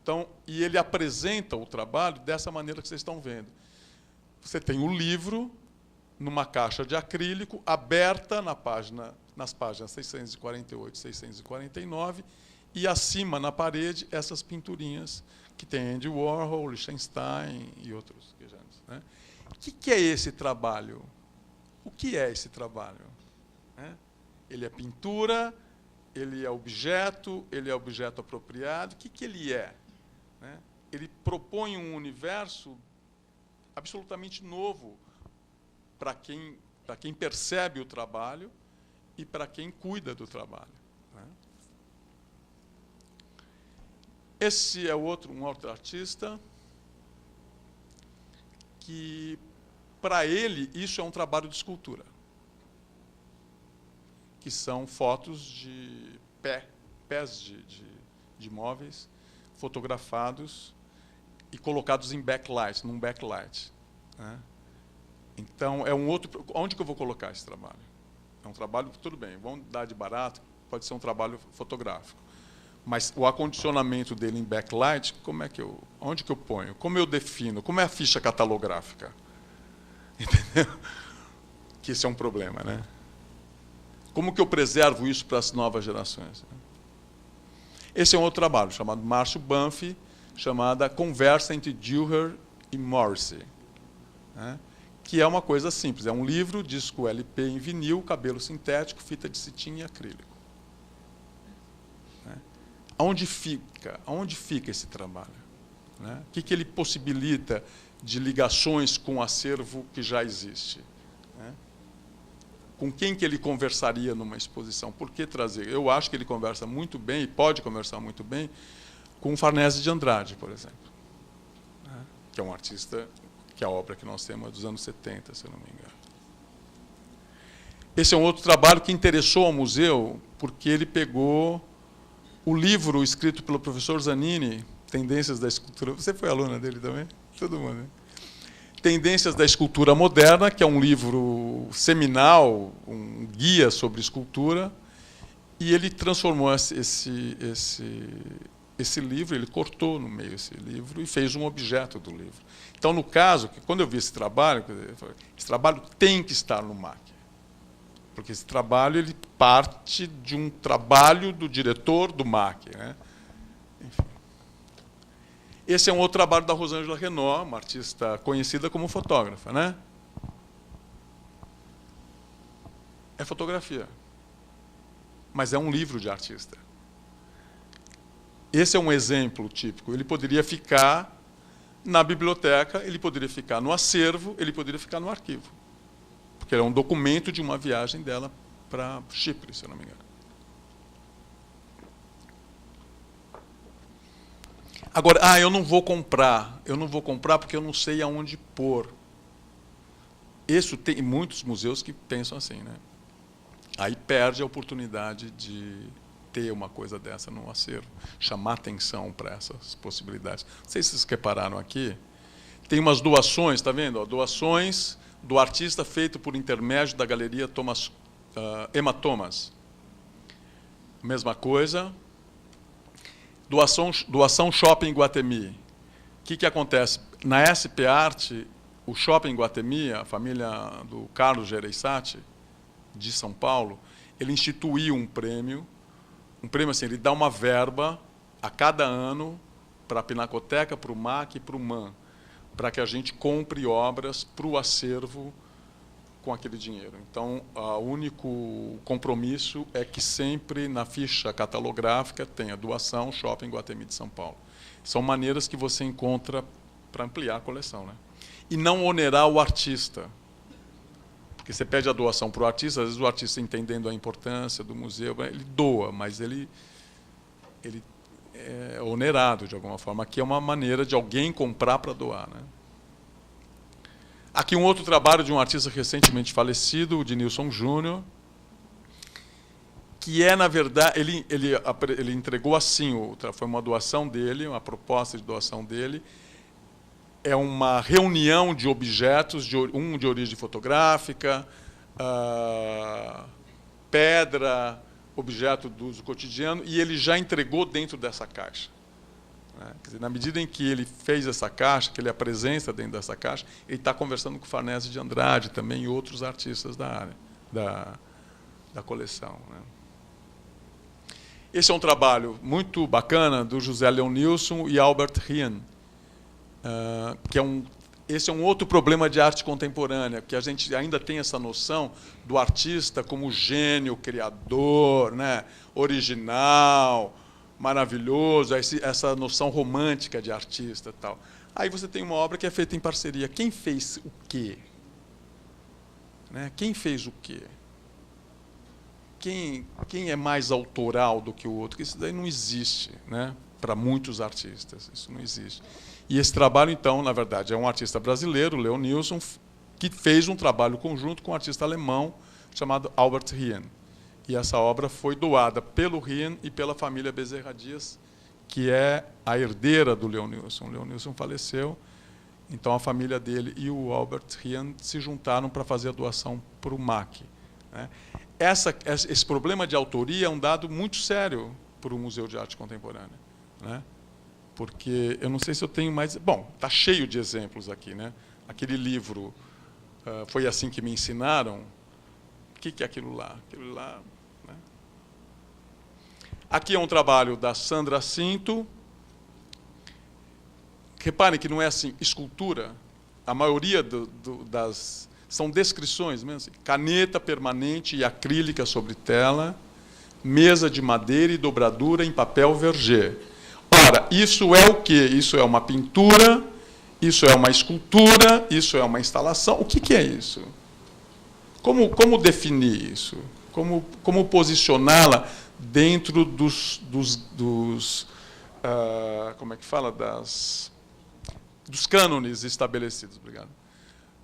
Então, e ele apresenta o trabalho dessa maneira que vocês estão vendo. Você tem o livro numa caixa de acrílico, aberta nas páginas 648 e 649, e acima, na parede, essas pinturinhas que tem Andy Warhol, Lichtenstein e outros. Né? O que é esse trabalho? O que é esse trabalho? Ele é pintura, ele é objeto apropriado. O que ele é? Ele propõe um universo absolutamente novo para quem percebe o trabalho e para quem cuida do trabalho. Esse é um outro artista que, para ele, isso é um trabalho de escultura, que são fotos de pés de móveis fotografados e colocados em backlight, num backlight. Né? Então, é um outro... Onde que eu vou colocar esse trabalho? É um trabalho, tudo bem, vamos dar de barato, pode ser um trabalho fotográfico. Mas o acondicionamento dele em backlight, onde que eu ponho? Como eu defino? Como é a ficha catalográfica? Entendeu? Que esse é um problema, né? Como que eu preservo isso para as novas gerações? Esse é um outro trabalho, chamado Márcio Banfi, chamada Conversa entre Dürer e Morrissey, né? Que é uma coisa simples, é um livro, disco LP em vinil, cabelo sintético, fita de cetim e acrílico. Aonde fica esse trabalho? Né? O que ele possibilita de ligações com o acervo que já existe? Né? Com quem que ele conversaria numa exposição? Por que trazer? Eu acho que ele conversa muito bem, e pode conversar muito bem, com o Farnese de Andrade, por exemplo, né? Que é um artista, que a obra que nós temos é dos anos 70, se eu não me engano. Esse é um outro trabalho que interessou ao museu, porque ele pegou o livro escrito pelo professor Zanini, Tendências da Escultura. Você foi aluna dele também? Todo mundo, né? Tendências da Escultura Moderna, que é um livro seminal, um guia sobre escultura, e ele transformou esse livro, ele cortou no meio esse livro e fez um objeto do livro. Então, no caso, quando eu vi esse trabalho tem que estar no MAC. Porque esse trabalho ele parte de um trabalho do diretor do MAC. Né? Enfim. Esse é um outro trabalho da Rosângela Renaud, uma artista conhecida como fotógrafa. Né? É fotografia, mas é um livro de artista. Esse é um exemplo típico. Ele poderia ficar na biblioteca, ele poderia ficar no acervo, ele poderia ficar no arquivo. Porque era um documento de uma viagem dela para Chipre, se eu não me engano. Agora, eu não vou comprar porque eu não sei aonde pôr. Isso tem muitos museus que pensam assim, né? Aí perde a oportunidade de ter uma coisa dessa no acervo, chamar atenção para essas possibilidades. Não sei se vocês repararam aqui, tem umas doações, está vendo? Ó, doações do artista feito por intermédio da galeria Emma Thomas. Mesma coisa. Doação Shopping Guatemi. O que acontece? Na SP Art, o Shopping Guatemi, a família do Carlos Gereissati, de São Paulo, ele instituiu um prêmio assim, ele dá uma verba a cada ano para a Pinacoteca, para o MAC e para o MAN, para que a gente compre obras para o acervo com aquele dinheiro. Então, o único compromisso é que sempre na ficha catalográfica tenha doação Shopping Guatemi de São Paulo. São maneiras que você encontra para ampliar a coleção, né? E não onerar o artista. Porque você pede a doação para o artista, às vezes o artista, entendendo a importância do museu, ele doa, mas ele é onerado de alguma forma. Aqui é uma maneira de alguém comprar para doar, né? Aqui um outro trabalho de um artista recentemente falecido, o de Nilson Júnior, que é, na verdade, ele entregou assim, foi uma doação dele, uma proposta de doação dele, é uma reunião de objetos, um de origem fotográfica, pedra, objeto do uso cotidiano, e ele já entregou dentro dessa caixa. Quer dizer, na medida em que ele fez essa caixa, que ele apresenta dentro dessa caixa, ele está conversando com o Farnese de Andrade também e outros artistas da área, da coleção. Né? Esse é um trabalho muito bacana do José Leonilson e Albert Rien, esse é um outro problema de arte contemporânea, que a gente ainda tem essa noção do artista como gênio, criador, né, original, maravilhoso, essa noção romântica de artista, tal. Aí você tem uma obra que é feita em parceria. Quem fez o quê? Né? Quem fez o quê? Quem é mais autoral do que o outro? Porque isso daí não existe, né? Para muitos artistas, isso não existe. E esse trabalho, então, na verdade, é um artista brasileiro, Leonilson, que fez um trabalho conjunto com um artista alemão chamado Albert Rien. E essa obra foi doada pelo Rien e pela família Bezerra Dias, que é a herdeira do Leonilson. O Leonilson faleceu, então a família dele e o Albert Rien se juntaram para fazer a doação para o MAC. Né? Esse problema de autoria é um dado muito sério para o Museu de Arte Contemporânea. Né? Porque eu não sei se eu tenho mais... Bom, está cheio de exemplos aqui. Né? Aquele livro, Foi Assim Que Me Ensinaram. O que é aquilo lá? Aquilo lá, né? Aqui é um trabalho da Sandra Cinto. Reparem que não é assim, escultura. A maioria são descrições mesmo. Assim, caneta permanente e acrílica sobre tela, mesa de madeira e dobradura em papel verger. Ora, isso é o quê? Isso é uma pintura, isso é uma escultura, isso é uma instalação. O que é isso? Como definir isso? Como posicioná-la dentro como é que fala? Dos cânones estabelecidos, obrigado,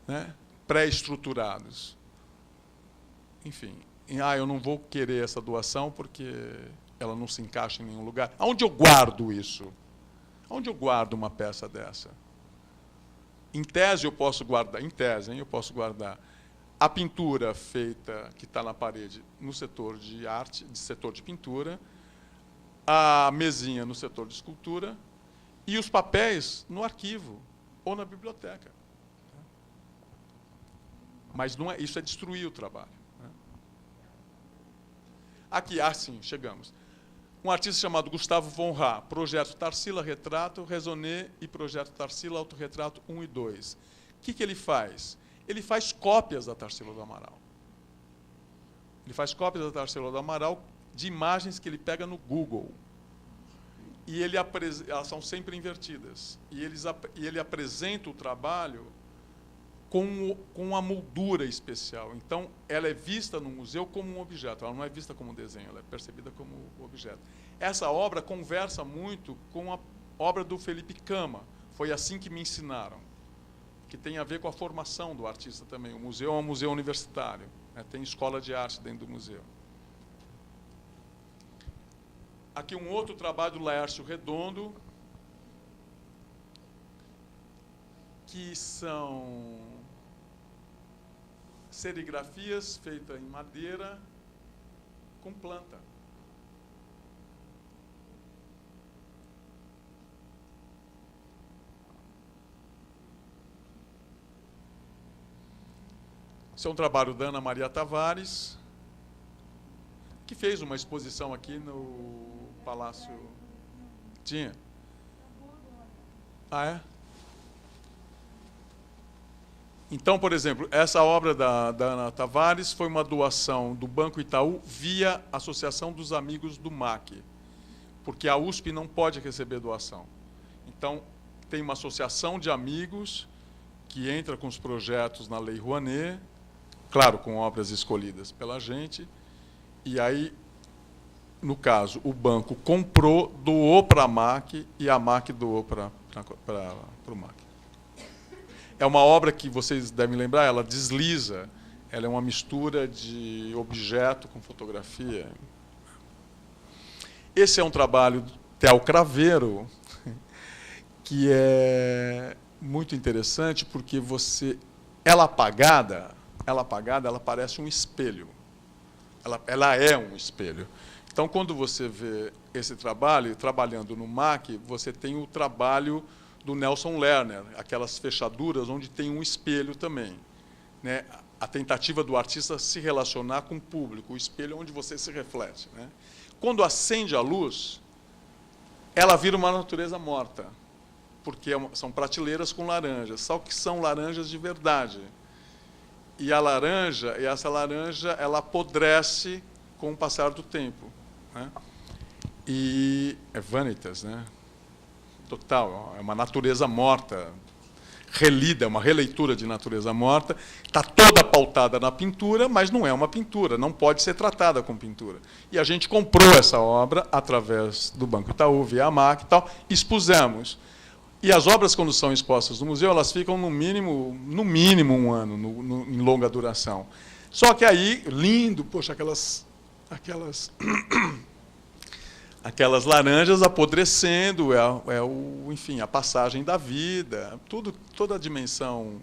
né? Pré-estruturados. Enfim, eu não vou querer essa doação porque ela não se encaixa em nenhum lugar. Aonde eu guardo isso? Onde eu guardo uma peça dessa? Em tese eu posso guardar, eu posso guardar a pintura feita, que está na parede, no setor de arte, setor de pintura, a mesinha no setor de escultura e os papéis no arquivo ou na biblioteca. Mas não é, isso é destruir o trabalho. Aqui, sim, chegamos. Um artista chamado Gustavo von Ra, projeto Tarsila Retrato, Raisonné e projeto Tarsila Autorretrato 1 e 2. O que ele faz? Ele faz cópias da Tarsila do Amaral. Ele faz cópias da Tarsila do Amaral de imagens que ele pega no Google. E elas são sempre invertidas. E ele apresenta o trabalho com uma moldura especial. Então, ela é vista no museu como um objeto, ela não é vista como um desenho, ela é percebida como objeto. Essa obra conversa muito com a obra do Felipe Cama, foi assim que me ensinaram, que tem a ver com a formação do artista também. O museu é um museu universitário, né? Tem escola de arte dentro do museu. Aqui um outro trabalho do Laércio Redondo, que são serigrafias feitas em madeira com planta. Esse é um trabalho da Ana Maria Tavares, que fez uma exposição aqui no Palácio... Tinha? Ah, é? Então, por exemplo, essa obra da Ana Tavares foi uma doação do Banco Itaú via Associação dos Amigos do MAC, porque a USP não pode receber doação. Então, tem uma associação de amigos que entra com os projetos na Lei Rouanet, claro, com obras escolhidas pela gente, e aí, no caso, o banco comprou, doou para a MAC e a MAC doou para o MAC. É uma obra que vocês devem lembrar, ela desliza, ela é uma mistura de objeto com fotografia. Esse é um trabalho do Theo Craveiro, que é muito interessante, porque ela apagada, ela parece um espelho. Ela é um espelho. Então, quando você vê esse trabalho, trabalhando no MAC, você tem o trabalho do Nelson Lerner, aquelas fechaduras onde tem um espelho também, né? A tentativa do artista se relacionar com o público, o espelho é onde você se reflete, né? Quando acende a luz, ela vira uma natureza morta, porque são prateleiras com laranjas, só que são laranjas de verdade. E essa laranja, ela apodrece com o passar do tempo, né? E é vanitas, né? Total, é uma natureza morta, relida, é uma releitura de natureza morta, está toda pautada na pintura, mas não é uma pintura, não pode ser tratada como pintura. E a gente comprou essa obra através do Banco Itaú, via a MAC e tal, expusemos. E as obras, quando são expostas no museu, elas ficam no mínimo um ano, em longa duração. Só que aí, lindo, poxa, aquelas laranjas apodrecendo, enfim, a passagem da vida, toda a dimensão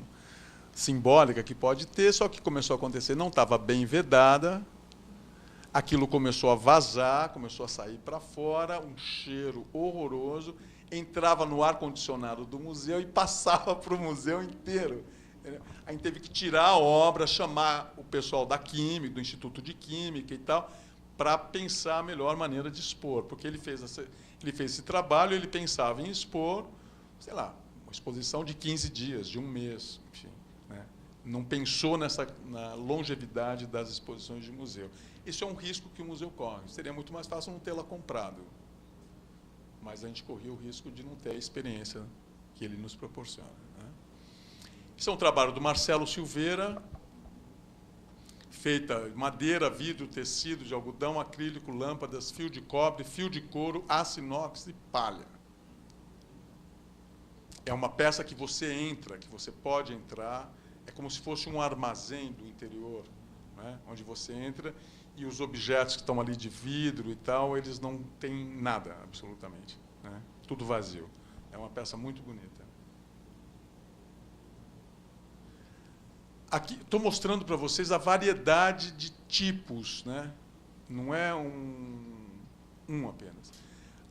simbólica que pode ter, só que começou a acontecer, não estava bem vedada, aquilo começou a vazar, começou a sair para fora, um cheiro horroroso, entrava no ar-condicionado do museu e passava para o museu inteiro. A gente teve que tirar a obra, chamar o pessoal da Química, do Instituto de Química e tal, para pensar a melhor maneira de expor, porque ele fez esse trabalho, ele pensava em expor, sei lá, uma exposição de 15 dias, de um mês, enfim, né? não pensou na longevidade das exposições de museu. Isso é um risco que o museu corre. Seria muito mais fácil não tê-la comprado, mas a gente corria o risco de não ter a experiência que ele nos proporciona, né? Isso é um trabalho do Marcelo Silveira, feita de madeira, vidro, tecido de algodão, acrílico, lâmpadas, fio de cobre, fio de couro, aço inox e palha. É uma peça que você entra, que você pode entrar, é como se fosse um armazém do interior, né, onde você entra e os objetos que estão ali de vidro e tal, eles não têm nada, absolutamente, né, tudo vazio. É uma peça muito bonita. Aqui estou mostrando para vocês a variedade de tipos, né? Não é um apenas.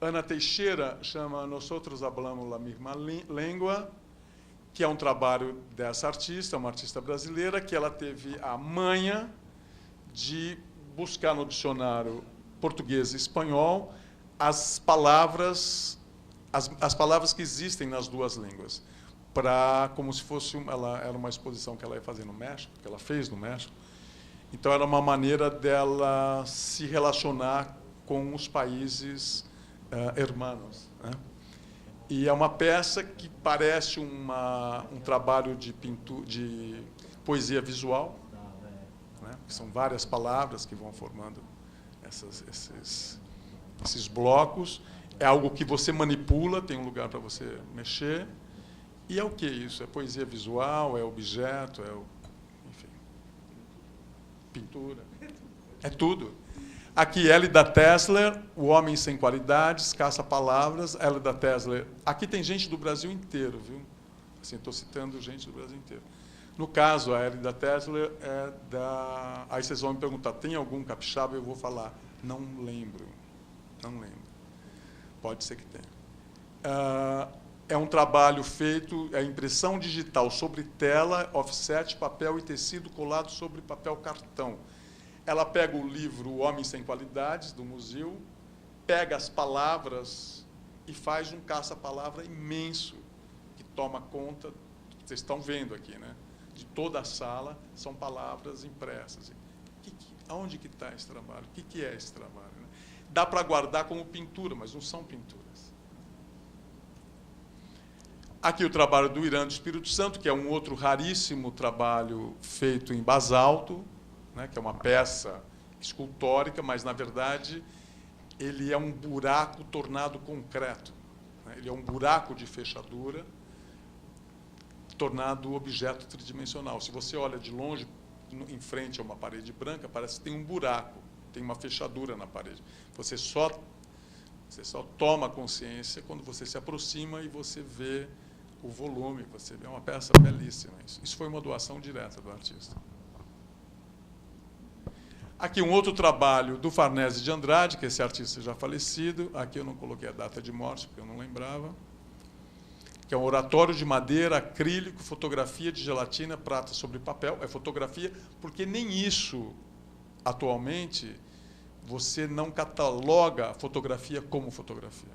Ana Teixeira chama Nosotros Hablamos la Misma Lengua, que é um trabalho dessa artista, uma artista brasileira, que ela teve a manha de buscar no dicionário português e espanhol as palavras que existem nas duas línguas, como se fosse ela era uma exposição que ela ia fazer no México, que ela fez no México. Então era uma maneira dela se relacionar com os países hermanos, né? E é uma peça que parece um trabalho de poesia visual, né? São várias palavras que vão formando esses blocos. É algo que você manipula, tem um lugar para você mexer. E é o que isso? É poesia visual, é objeto, enfim, pintura. É tudo. Aqui, Elida Tessler, O Homem Sem Qualidades, Caça-Palavras, Elida Tessler. Aqui tem gente do Brasil inteiro, viu? Assim, estou citando gente do Brasil inteiro. No caso, a Elida Tessler é da... Aí vocês vão me perguntar, tem algum capixaba? Eu vou falar, não lembro. Não lembro. Pode ser que tenha. É um trabalho feito, é impressão digital sobre tela, offset, papel e tecido colado sobre papel cartão. Ela pega o livro O Homem Sem Qualidades, do museu, pega as palavras e faz um caça-palavra imenso, que toma conta, vocês estão vendo aqui, né? De toda a sala, são palavras impressas. Aonde que está esse trabalho? O que é esse trabalho, né? Dá para guardar como pintura, mas não são pinturas. Aqui o trabalho do Irã do Espírito Santo, que é um outro raríssimo trabalho feito em basalto, né, que é uma peça escultórica, mas, na verdade, ele é um buraco tornado concreto, né? Ele é um buraco de fechadura tornado objeto tridimensional. Se você olha de longe, em frente a uma parede branca, parece que tem um buraco, tem uma fechadura na parede. Você só toma consciência quando você se aproxima e você vê o volume, você vê uma peça belíssima. Isso foi uma doação direta do artista. Aqui um outro trabalho do Farnese de Andrade, que é esse artista já falecido. Aqui eu não coloquei a data de morte, porque eu não lembrava. Que é um oratório de madeira, acrílico, fotografia de gelatina, prata sobre papel. É fotografia, porque nem isso, atualmente, você não cataloga a fotografia como fotografia.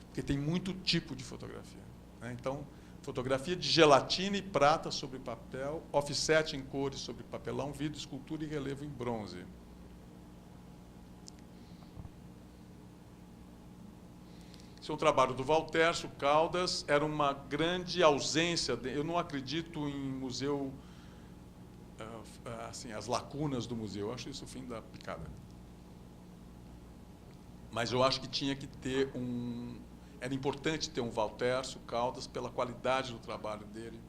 Porque tem muito tipo de fotografia. Então, fotografia de gelatina e prata sobre papel, offset em cores sobre papelão, vidro, escultura e relevo em bronze. Esse é um trabalho do Valtércio Caldas. Era uma grande ausência. Eu não acredito em museu, assim, as lacunas do museu. Eu acho isso o fim da picada. Mas eu acho que tinha que ter Era importante ter um Valtércio Caldas pela qualidade do trabalho dele,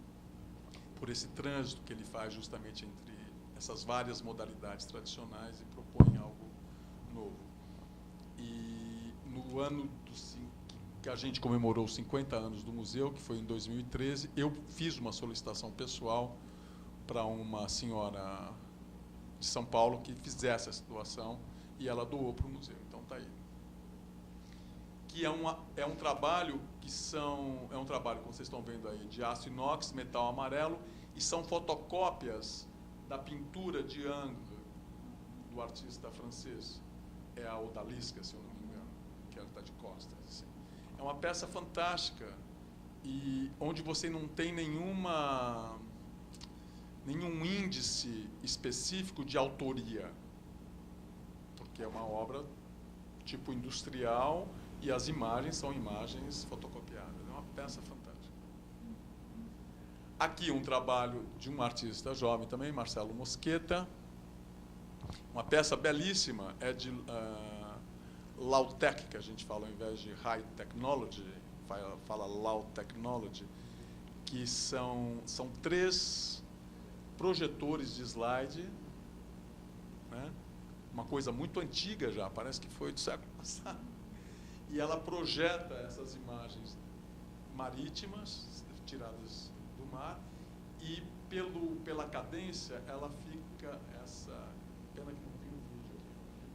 por esse trânsito que ele faz justamente entre essas várias modalidades tradicionais e propõe algo novo. E no ano que a gente comemorou os 50 anos do museu, que foi em 2013, eu fiz uma solicitação pessoal para uma senhora de São Paulo que fizesse essa doação e ela doou para o museu. Então está aí. Que é um trabalho como vocês estão vendo aí, de aço inox, metal amarelo, e são fotocópias da pintura de Ingres, do artista francês. É a Odalisca, se eu não me engano, que ela está de costas. Assim. É uma peça fantástica, e onde você não tem nenhum nenhum índice específico de autoria, porque é uma obra tipo industrial e as imagens são imagens fotocopiadas. É uma peça fantástica. Aqui um trabalho de um artista jovem também, Marcelo Mosqueta. Uma peça belíssima, é de Low Tech, que a gente fala ao invés de High Technology, fala Low Technology, que são 3 projetores de slide, né? Uma coisa muito antiga já, parece que foi do século passado. E ela projeta essas imagens marítimas, tiradas do mar, e pela cadência, ela fica, pena que não tem um vídeo aqui,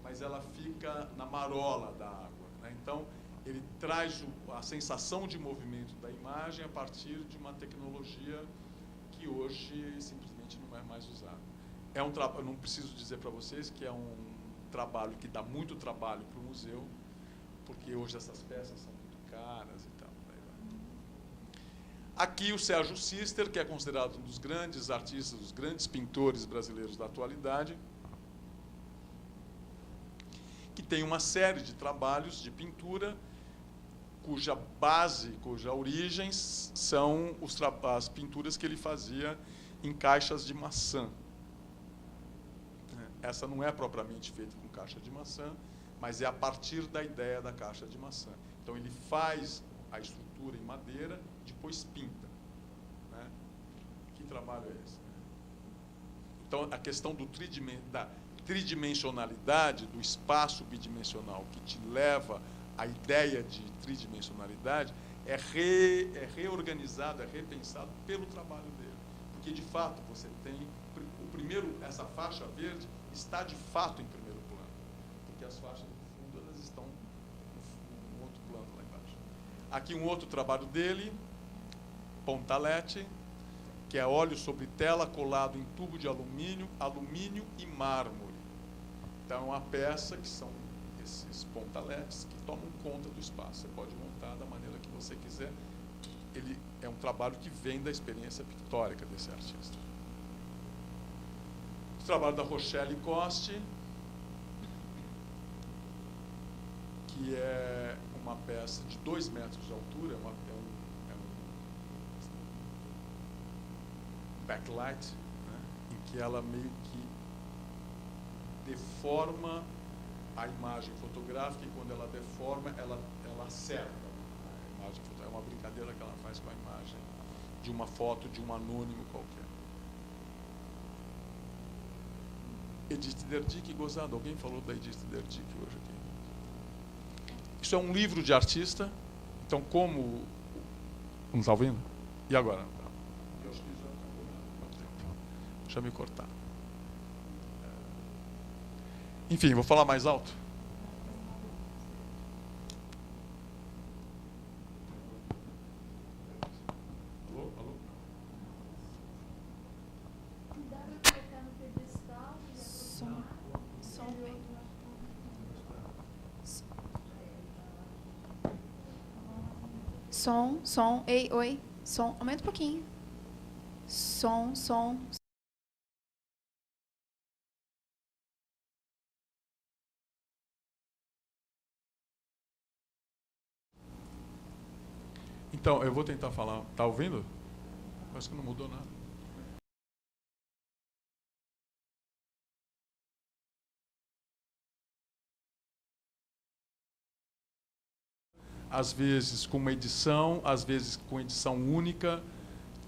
mas ela fica na marola da água, né? Então, ele traz a sensação de movimento da imagem a partir de uma tecnologia que hoje simplesmente não é mais usada. Eu não preciso dizer para vocês que é um trabalho que dá muito trabalho para o museu, porque hoje essas peças são muito caras e tal. Aqui o Sérgio Sister, que é considerado um dos grandes artistas, dos grandes pintores brasileiros da atualidade, que tem uma série de trabalhos de pintura cuja base, cuja origem são as pinturas que ele fazia em caixas de maçã. Essa não é propriamente feita com caixa de maçã, mas é a partir da ideia da caixa de maçã. Então, ele faz a estrutura em madeira, depois pinta, né? Que trabalho é esse? Então, a questão da tridimensionalidade, do espaço bidimensional, que te leva à ideia de tridimensionalidade, é reorganizado, é repensado pelo trabalho dele. Porque, de fato, você tem... essa faixa verde está, de fato, em primeiro plano. Porque as faixas do fundo, elas estão no outro plano lá embaixo. Aqui um outro trabalho dele, Pontalete, que é óleo sobre tela colado em tubo de alumínio e mármore. Então, é uma peça que são esses pontaletes que tomam conta do espaço. Você pode montar da maneira que você quiser. Ele é um trabalho que vem da experiência pictórica desse artista. O trabalho da Rochelle Coste, que é uma peça de 2 metros de altura, é um backlight, né, em que ela meio que deforma a imagem fotográfica, e quando ela deforma, ela acerta a imagem fotográfica. É uma brincadeira que ela faz com a imagem de uma foto de um anônimo qualquer. Edith Derdick, gozado. Alguém falou da Edith Derdick hoje aqui? Isso é um livro de artista. Então, como... Não está ouvindo? E agora? Eu acho que já acabou. Deixa eu me cortar. Enfim, vou falar mais alto. Alô? Alô? Som. Ei, oi. Som. Aumenta um pouquinho. Som. Então, eu vou tentar falar. Está ouvindo? Acho que não mudou nada. Às vezes com uma edição, às vezes com edição única,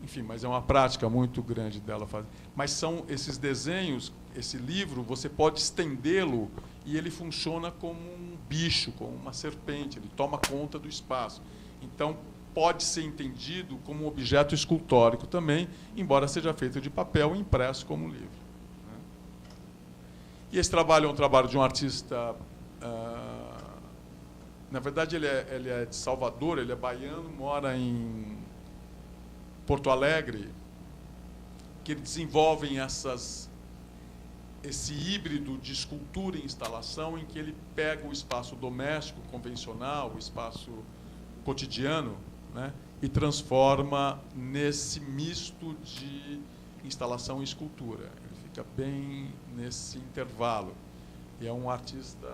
enfim, mas é uma prática muito grande dela fazer. Mas são esses desenhos, esse livro, você pode estendê-lo e ele funciona como um bicho, como uma serpente, ele toma conta do espaço. Então, pode ser entendido como um objeto escultórico também, embora seja feito de papel e impresso como um livro. E esse trabalho é um trabalho de um artista... na verdade, ele é de Salvador, ele é baiano, mora em Porto Alegre, que desenvolvem esse híbrido de escultura e instalação, em que ele pega o espaço doméstico, convencional, o espaço cotidiano, né, e transforma nesse misto de instalação e escultura. Ele fica bem nesse intervalo. E é um artista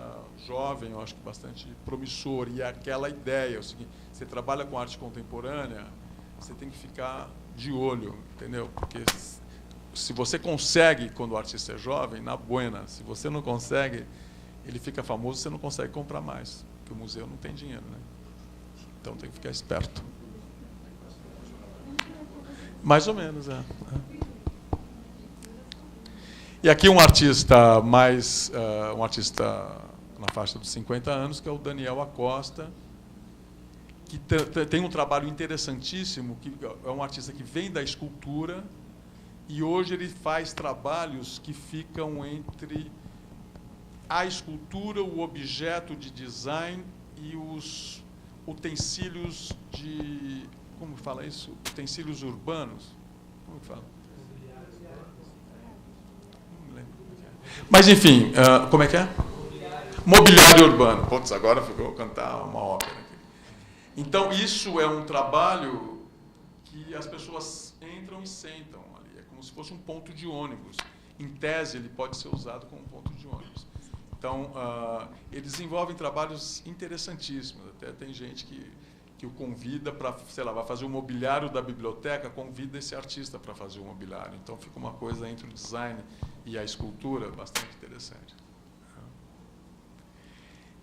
jovem, eu acho que bastante promissor. E é aquela ideia, é o seguinte, você trabalha com arte contemporânea, você tem que ficar de olho, entendeu? Porque se você consegue, quando o artista é jovem, na buena. Se você não consegue, ele fica famoso, você não consegue comprar mais. Porque o museu não tem dinheiro, né? Então tem que ficar esperto. Mais ou menos, é. E aqui um artista um artista na faixa dos 50 anos, que é o Daniel Acosta, que tem um trabalho interessantíssimo, que é um artista que vem da escultura, e hoje ele faz trabalhos que ficam entre a escultura, o objeto de design e os utensílios de... Como fala isso? Utensílios urbanos? Como que fala? Não lembro. Mas, enfim, como é que é? Mobiliário urbano. Putz, agora ficou cantar uma ópera aqui. Então, isso é um trabalho que as pessoas entram e sentam ali. É como se fosse um ponto de ônibus. Em tese, ele pode ser usado como um ponto de ônibus. Então, eles desenvolvem trabalhos interessantíssimos. Até tem gente que o convida para, sei lá, vai fazer o mobiliário da biblioteca, convida esse artista para fazer o mobiliário. Então, fica uma coisa entre o design e a escultura bastante interessante.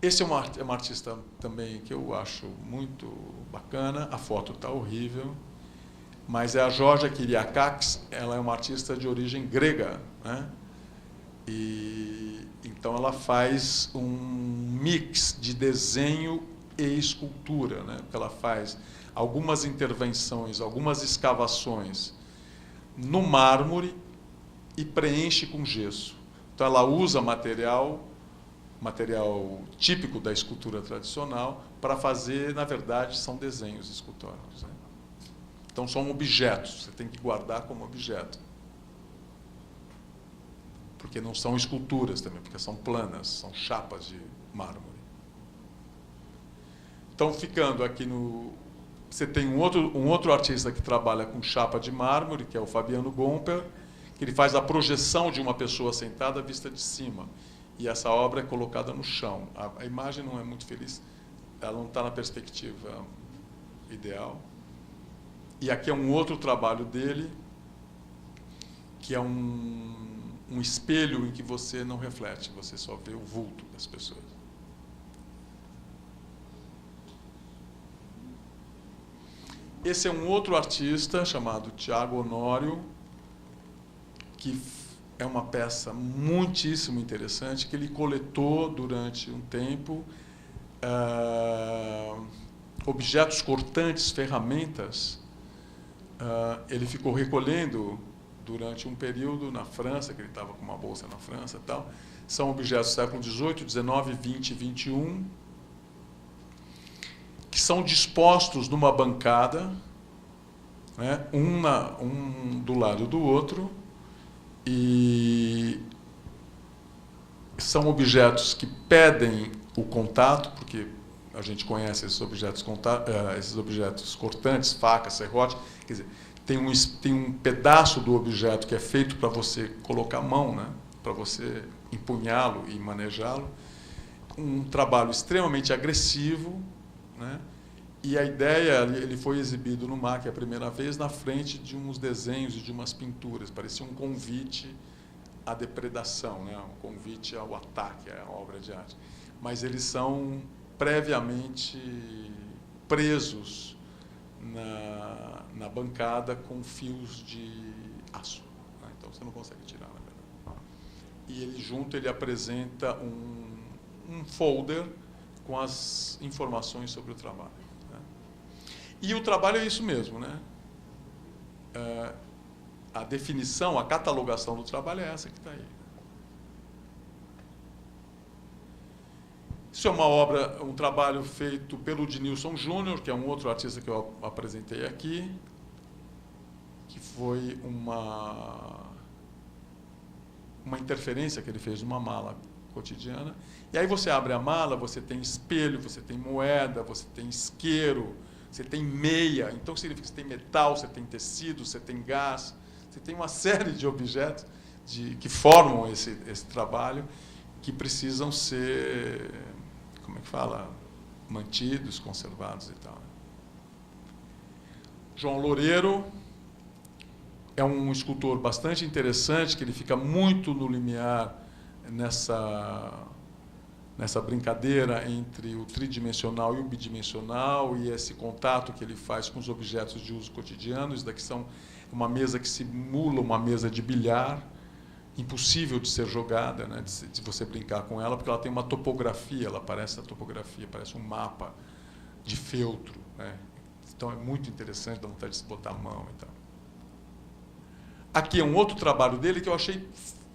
Esse é uma artista também que eu acho muito bacana. A foto está horrível, mas é a Georgia Kyriakakis. Ela é uma artista de origem grega, né? E então ela faz um mix de desenho e escultura, né? Porque ela faz algumas intervenções, algumas escavações no mármore e preenche com gesso. Então ela usa material típico da escultura tradicional para fazer, na verdade, são desenhos escultóricos, né? Então são objetos, você tem que guardar como objeto. Porque não são esculturas também, porque são planas, são chapas de mármore. Então, ficando aqui no... Você tem um outro artista que trabalha com chapa de mármore, que é o Fabiano Gomper, que ele faz a projeção de uma pessoa sentada vista de cima. E essa obra é colocada no chão. A imagem não é muito feliz, ela não está na perspectiva ideal. E aqui é um outro trabalho dele, que é um espelho em que você não reflete, você só vê o vulto das pessoas. Esse é um outro artista chamado Tiago Honório, que é uma peça muitíssimo interessante, que ele coletou durante um tempo objetos cortantes, ferramentas. Ele ficou recolhendo durante um período na França, que ele estava com uma bolsa na França e tal. São objetos do século XVIII, XIX, XX e XXI, que são dispostos numa bancada, né, um do lado do outro, e são objetos que pedem o contato, porque a gente conhece esses objetos cortantes, facas, serrote, quer dizer, tem um pedaço do objeto que é feito para você colocar a mão, né, para você empunhá-lo e manejá-lo. Um trabalho extremamente agressivo, né, e a ideia, ele foi exibido no MAC a primeira vez na frente de uns desenhos e de umas pinturas. Parecia um convite à depredação, né, um convite ao ataque à obra de arte. Mas eles são previamente presos na bancada com fios de aço, né? Então você não consegue tirar, na verdade. E ele apresenta um folder com as informações sobre o trabalho, né? E o trabalho é isso mesmo, né? A definição, a catalogação do trabalho é essa que está aí. Isso é uma obra, um trabalho feito pelo Dinilson Júnior, que é um outro artista que eu apresentei aqui, que foi uma interferência que ele fez numa mala cotidiana. E aí você abre a mala, você tem espelho, você tem moeda, você tem isqueiro, você tem meia. Então significa que você tem metal, você tem tecido, você tem gás, Você tem uma série de objetos que formam esse trabalho que precisam ser, como é que fala, mantidos, conservados e tal. João Loureiro é um escultor bastante interessante, que ele fica muito no limiar nessa brincadeira entre o tridimensional e o bidimensional, e esse contato que ele faz com os objetos de uso cotidiano. Isso daqui são uma mesa que simula uma mesa de bilhar, impossível de ser jogada, né, de você brincar com ela, porque ela tem uma topografia, ela parece a topografia, parece um mapa de feltro, né? Então é muito interessante, dá vontade de se botar a mão e tal. Aqui é um outro trabalho dele que eu achei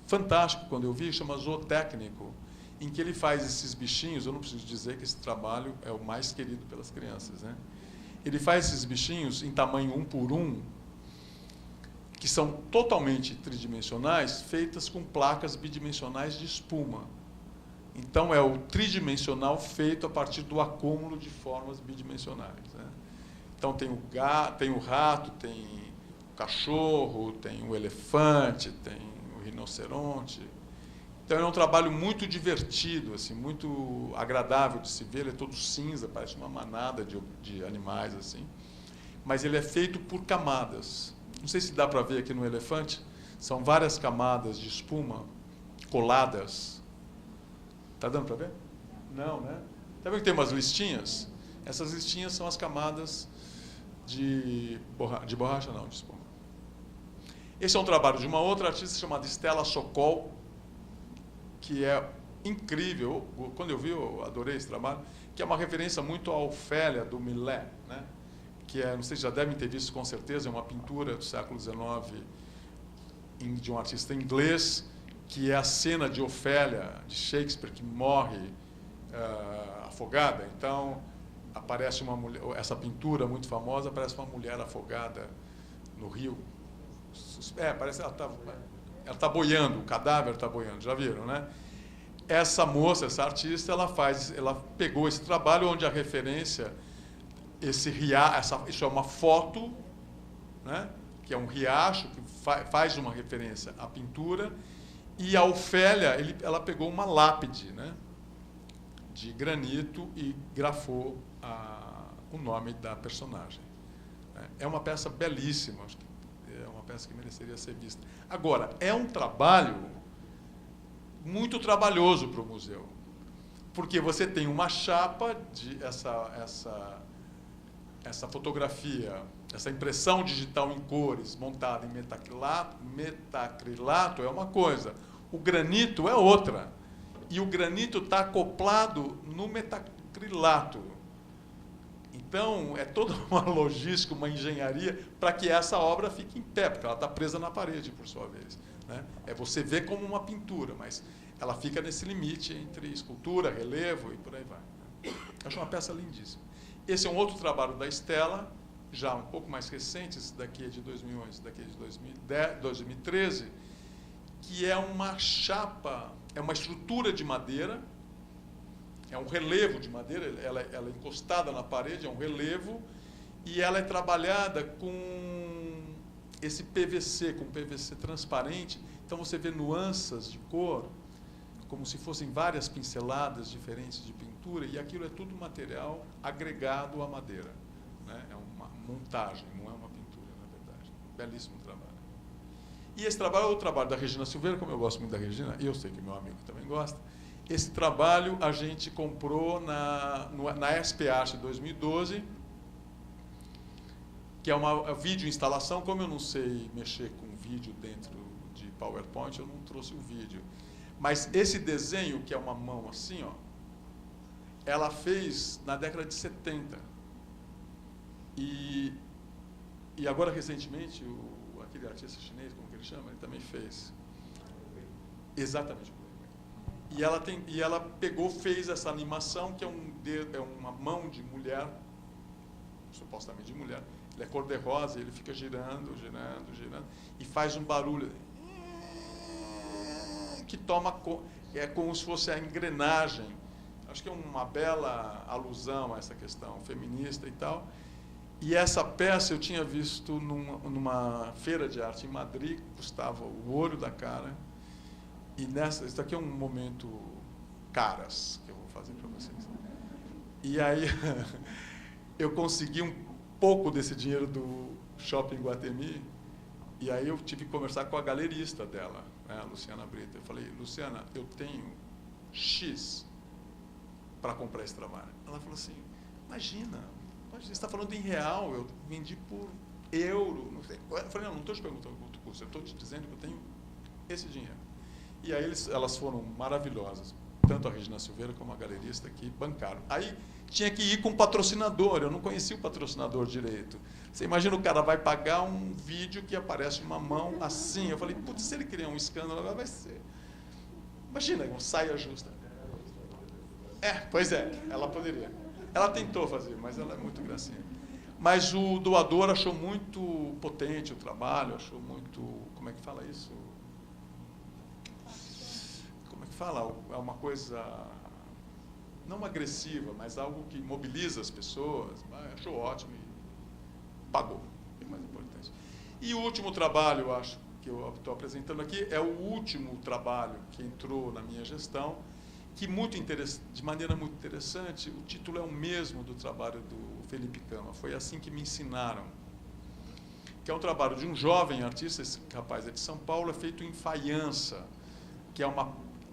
fantástico quando eu vi, chama Zootécnico, em que ele faz esses bichinhos. Eu não preciso dizer que esse trabalho é o mais querido pelas crianças, né? Ele faz esses bichinhos em tamanho 1x1, que são totalmente tridimensionais, feitas com placas bidimensionais de espuma. Então, é o tridimensional feito a partir do acúmulo de formas bidimensionais, né? Então, tem o rato, tem o cachorro, tem o elefante, tem o rinoceronte. Então, é um trabalho muito divertido, assim, muito agradável de se ver. Ele é todo cinza, parece uma manada de animais, assim. Mas ele é feito por camadas. Não sei se dá para ver aqui no elefante. São várias camadas de espuma coladas. Está dando para ver? Não, né? Está vendo que tem umas listinhas? Essas listinhas são as camadas de borracha, não, de espuma. Esse é um trabalho de uma outra artista chamada Stella Sokol, que é incrível. Quando eu vi, eu adorei esse trabalho, que é uma referência muito à Ofélia, do Millet, né? Que é, não sei se já devem ter visto com certeza, é uma pintura do século XIX de um artista inglês, que é a cena de Ofélia, de Shakespeare, que morre afogada. Então, aparece uma mulher, essa pintura muito famosa, aparece uma mulher afogada no rio. Parece que ela está boiando, o cadáver está boiando, já viram, né? Essa moça, essa artista, ela pegou esse trabalho onde a referência, isso é uma foto, né? Que é um riacho, que faz uma referência à pintura, e a Ofélia, ela pegou uma lápide, né, de granito e grafou o nome da personagem. É uma peça belíssima, acho que é uma peça que mereceria ser vista. Agora, é um trabalho muito trabalhoso para o museu, porque você tem uma chapa de essa fotografia, essa impressão digital em cores montada em metacrilato é uma coisa, o granito é outra, e o granito está acoplado no metacrilato. Então, é toda uma logística, uma engenharia para que essa obra fique em pé, porque ela está presa na parede, por sua vez, né? Você vê como uma pintura, mas ela fica nesse limite entre escultura, relevo e por aí vai. Acho uma peça lindíssima. Esse é um outro trabalho da Stella, já um pouco mais recente, esse daqui é de 2011, esse daqui é de 2013, que é uma chapa, é uma estrutura de madeira, é um relevo de madeira, ela é encostada na parede, é um relevo, e ela é trabalhada com esse PVC, com PVC transparente. Então você vê nuances de cor, como se fossem várias pinceladas diferentes de pintura, e aquilo é tudo material agregado à madeira, né? É uma montagem, não é uma pintura, na verdade. Belíssimo trabalho. E esse trabalho é o trabalho da Regina Silveira, como eu gosto muito da Regina, e eu sei que meu amigo também gosta. Esse trabalho a gente comprou na SP Arte 2012, que é uma vídeo-instalação. Como eu não sei mexer com vídeo dentro de PowerPoint, eu não trouxe o vídeo. Mas esse desenho, que é uma mão assim, ó, ela fez na década de 70. E agora, recentemente, aquele artista chinês, como que ele chama, ele também fez. Exatamente. E ela pegou, fez essa animação, que é uma mão de mulher, supostamente de mulher. Ele é cor-de-rosa, ele fica girando, girando, girando, e faz um barulho que toma, é como se fosse a engrenagem. Acho que é uma bela alusão a essa questão feminista e tal. E essa peça eu tinha visto numa feira de arte em Madrid, custava o olho da cara. E isso aqui é um momento caras que eu vou fazer para vocês. E aí eu consegui um pouco desse dinheiro do Shopping Iguatemi, e aí eu tive que conversar com a galerista dela, né, a Luciana Brito. Eu falei, Luciana, eu tenho X para comprar esse trabalho. Ela falou assim, imagina, você está falando em real, eu vendi por euro, não sei. Eu falei, não estou te perguntando quanto custa, eu estou te dizendo que eu tenho esse dinheiro. E aí elas foram maravilhosas, tanto a Regina Silveira como a galerista aqui bancaram. Aí tinha que ir com o patrocinador, eu não conhecia o patrocinador direito. Você imagina, o cara vai pagar um vídeo que aparece uma mão assim, eu falei, putz, se ele criar um escândalo, vai ser... Imagina, uma saia justa. Pois é, ela poderia. Ela tentou fazer, mas ela é muito gracinha. Mas o doador achou muito potente o trabalho, achou muito... Como é que fala isso? Como é que fala? É uma coisa... não agressiva, mas algo que mobiliza as pessoas. Achou ótimo e pagou. É mais importante. E o último trabalho, eu acho, que eu estou apresentando aqui, é o último trabalho que entrou na minha gestão, que de maneira muito interessante, o título é o mesmo do trabalho do Felipe Cama. Foi assim que me ensinaram. Que é um trabalho de um jovem artista, esse rapaz é de São Paulo, é feito em faiança, que é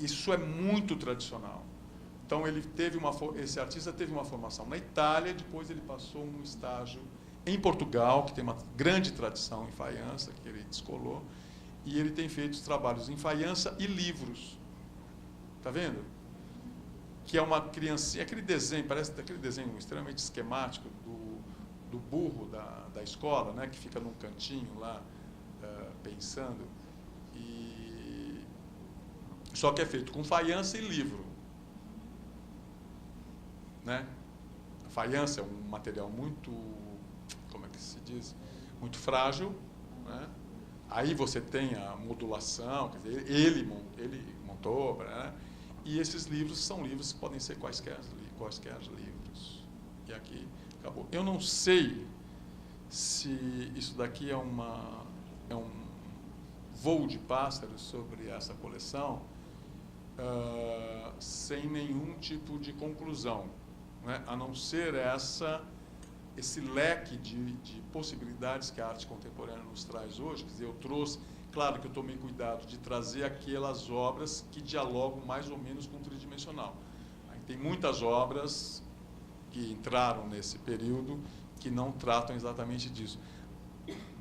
isso é muito tradicional. Então, esse artista teve uma formação na Itália, depois ele passou um estágio em Portugal, que tem uma grande tradição em faiança, que ele descolou, e ele tem feito trabalhos em faiança e livros. Está vendo? Que é uma criancinha, aquele desenho, parece aquele desenho extremamente esquemático do burro da escola, né, que fica num cantinho lá, pensando. Só que é feito com faiança e livro. Né? A faiança é um material muito, como é que se diz? Muito frágil. Né? Aí você tem a modulação, quer dizer, ele montou, né? E esses livros são livros que podem ser quaisquer livros. E aqui acabou. Eu não sei se isso daqui é um voo de pássaros sobre essa coleção, sem nenhum tipo de conclusão, né? A não ser esse leque de possibilidades que a arte contemporânea nos traz hoje. Quer dizer, eu trouxe, claro que eu tomei cuidado de trazer aquelas obras que dialogam mais ou menos com o tridimensional. Aí tem muitas obras que entraram nesse período que não tratam exatamente disso.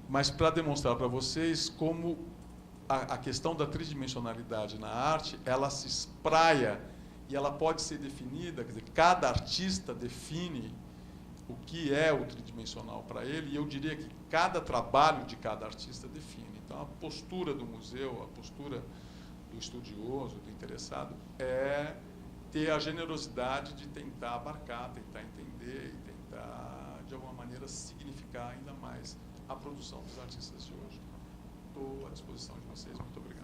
Mas para demonstrar para vocês como a questão da tridimensionalidade na arte, ela se espraia e ela pode ser definida, quer dizer, cada artista define o que é o tridimensional para ele, e eu diria que cada trabalho de cada artista define. Então, a postura do museu, a postura do estudioso, do interessado, é ter a generosidade de tentar abarcar, tentar entender e tentar, de alguma maneira, significar ainda mais a produção dos artistas de hoje. Estou à disposição de vocês. Muito obrigado.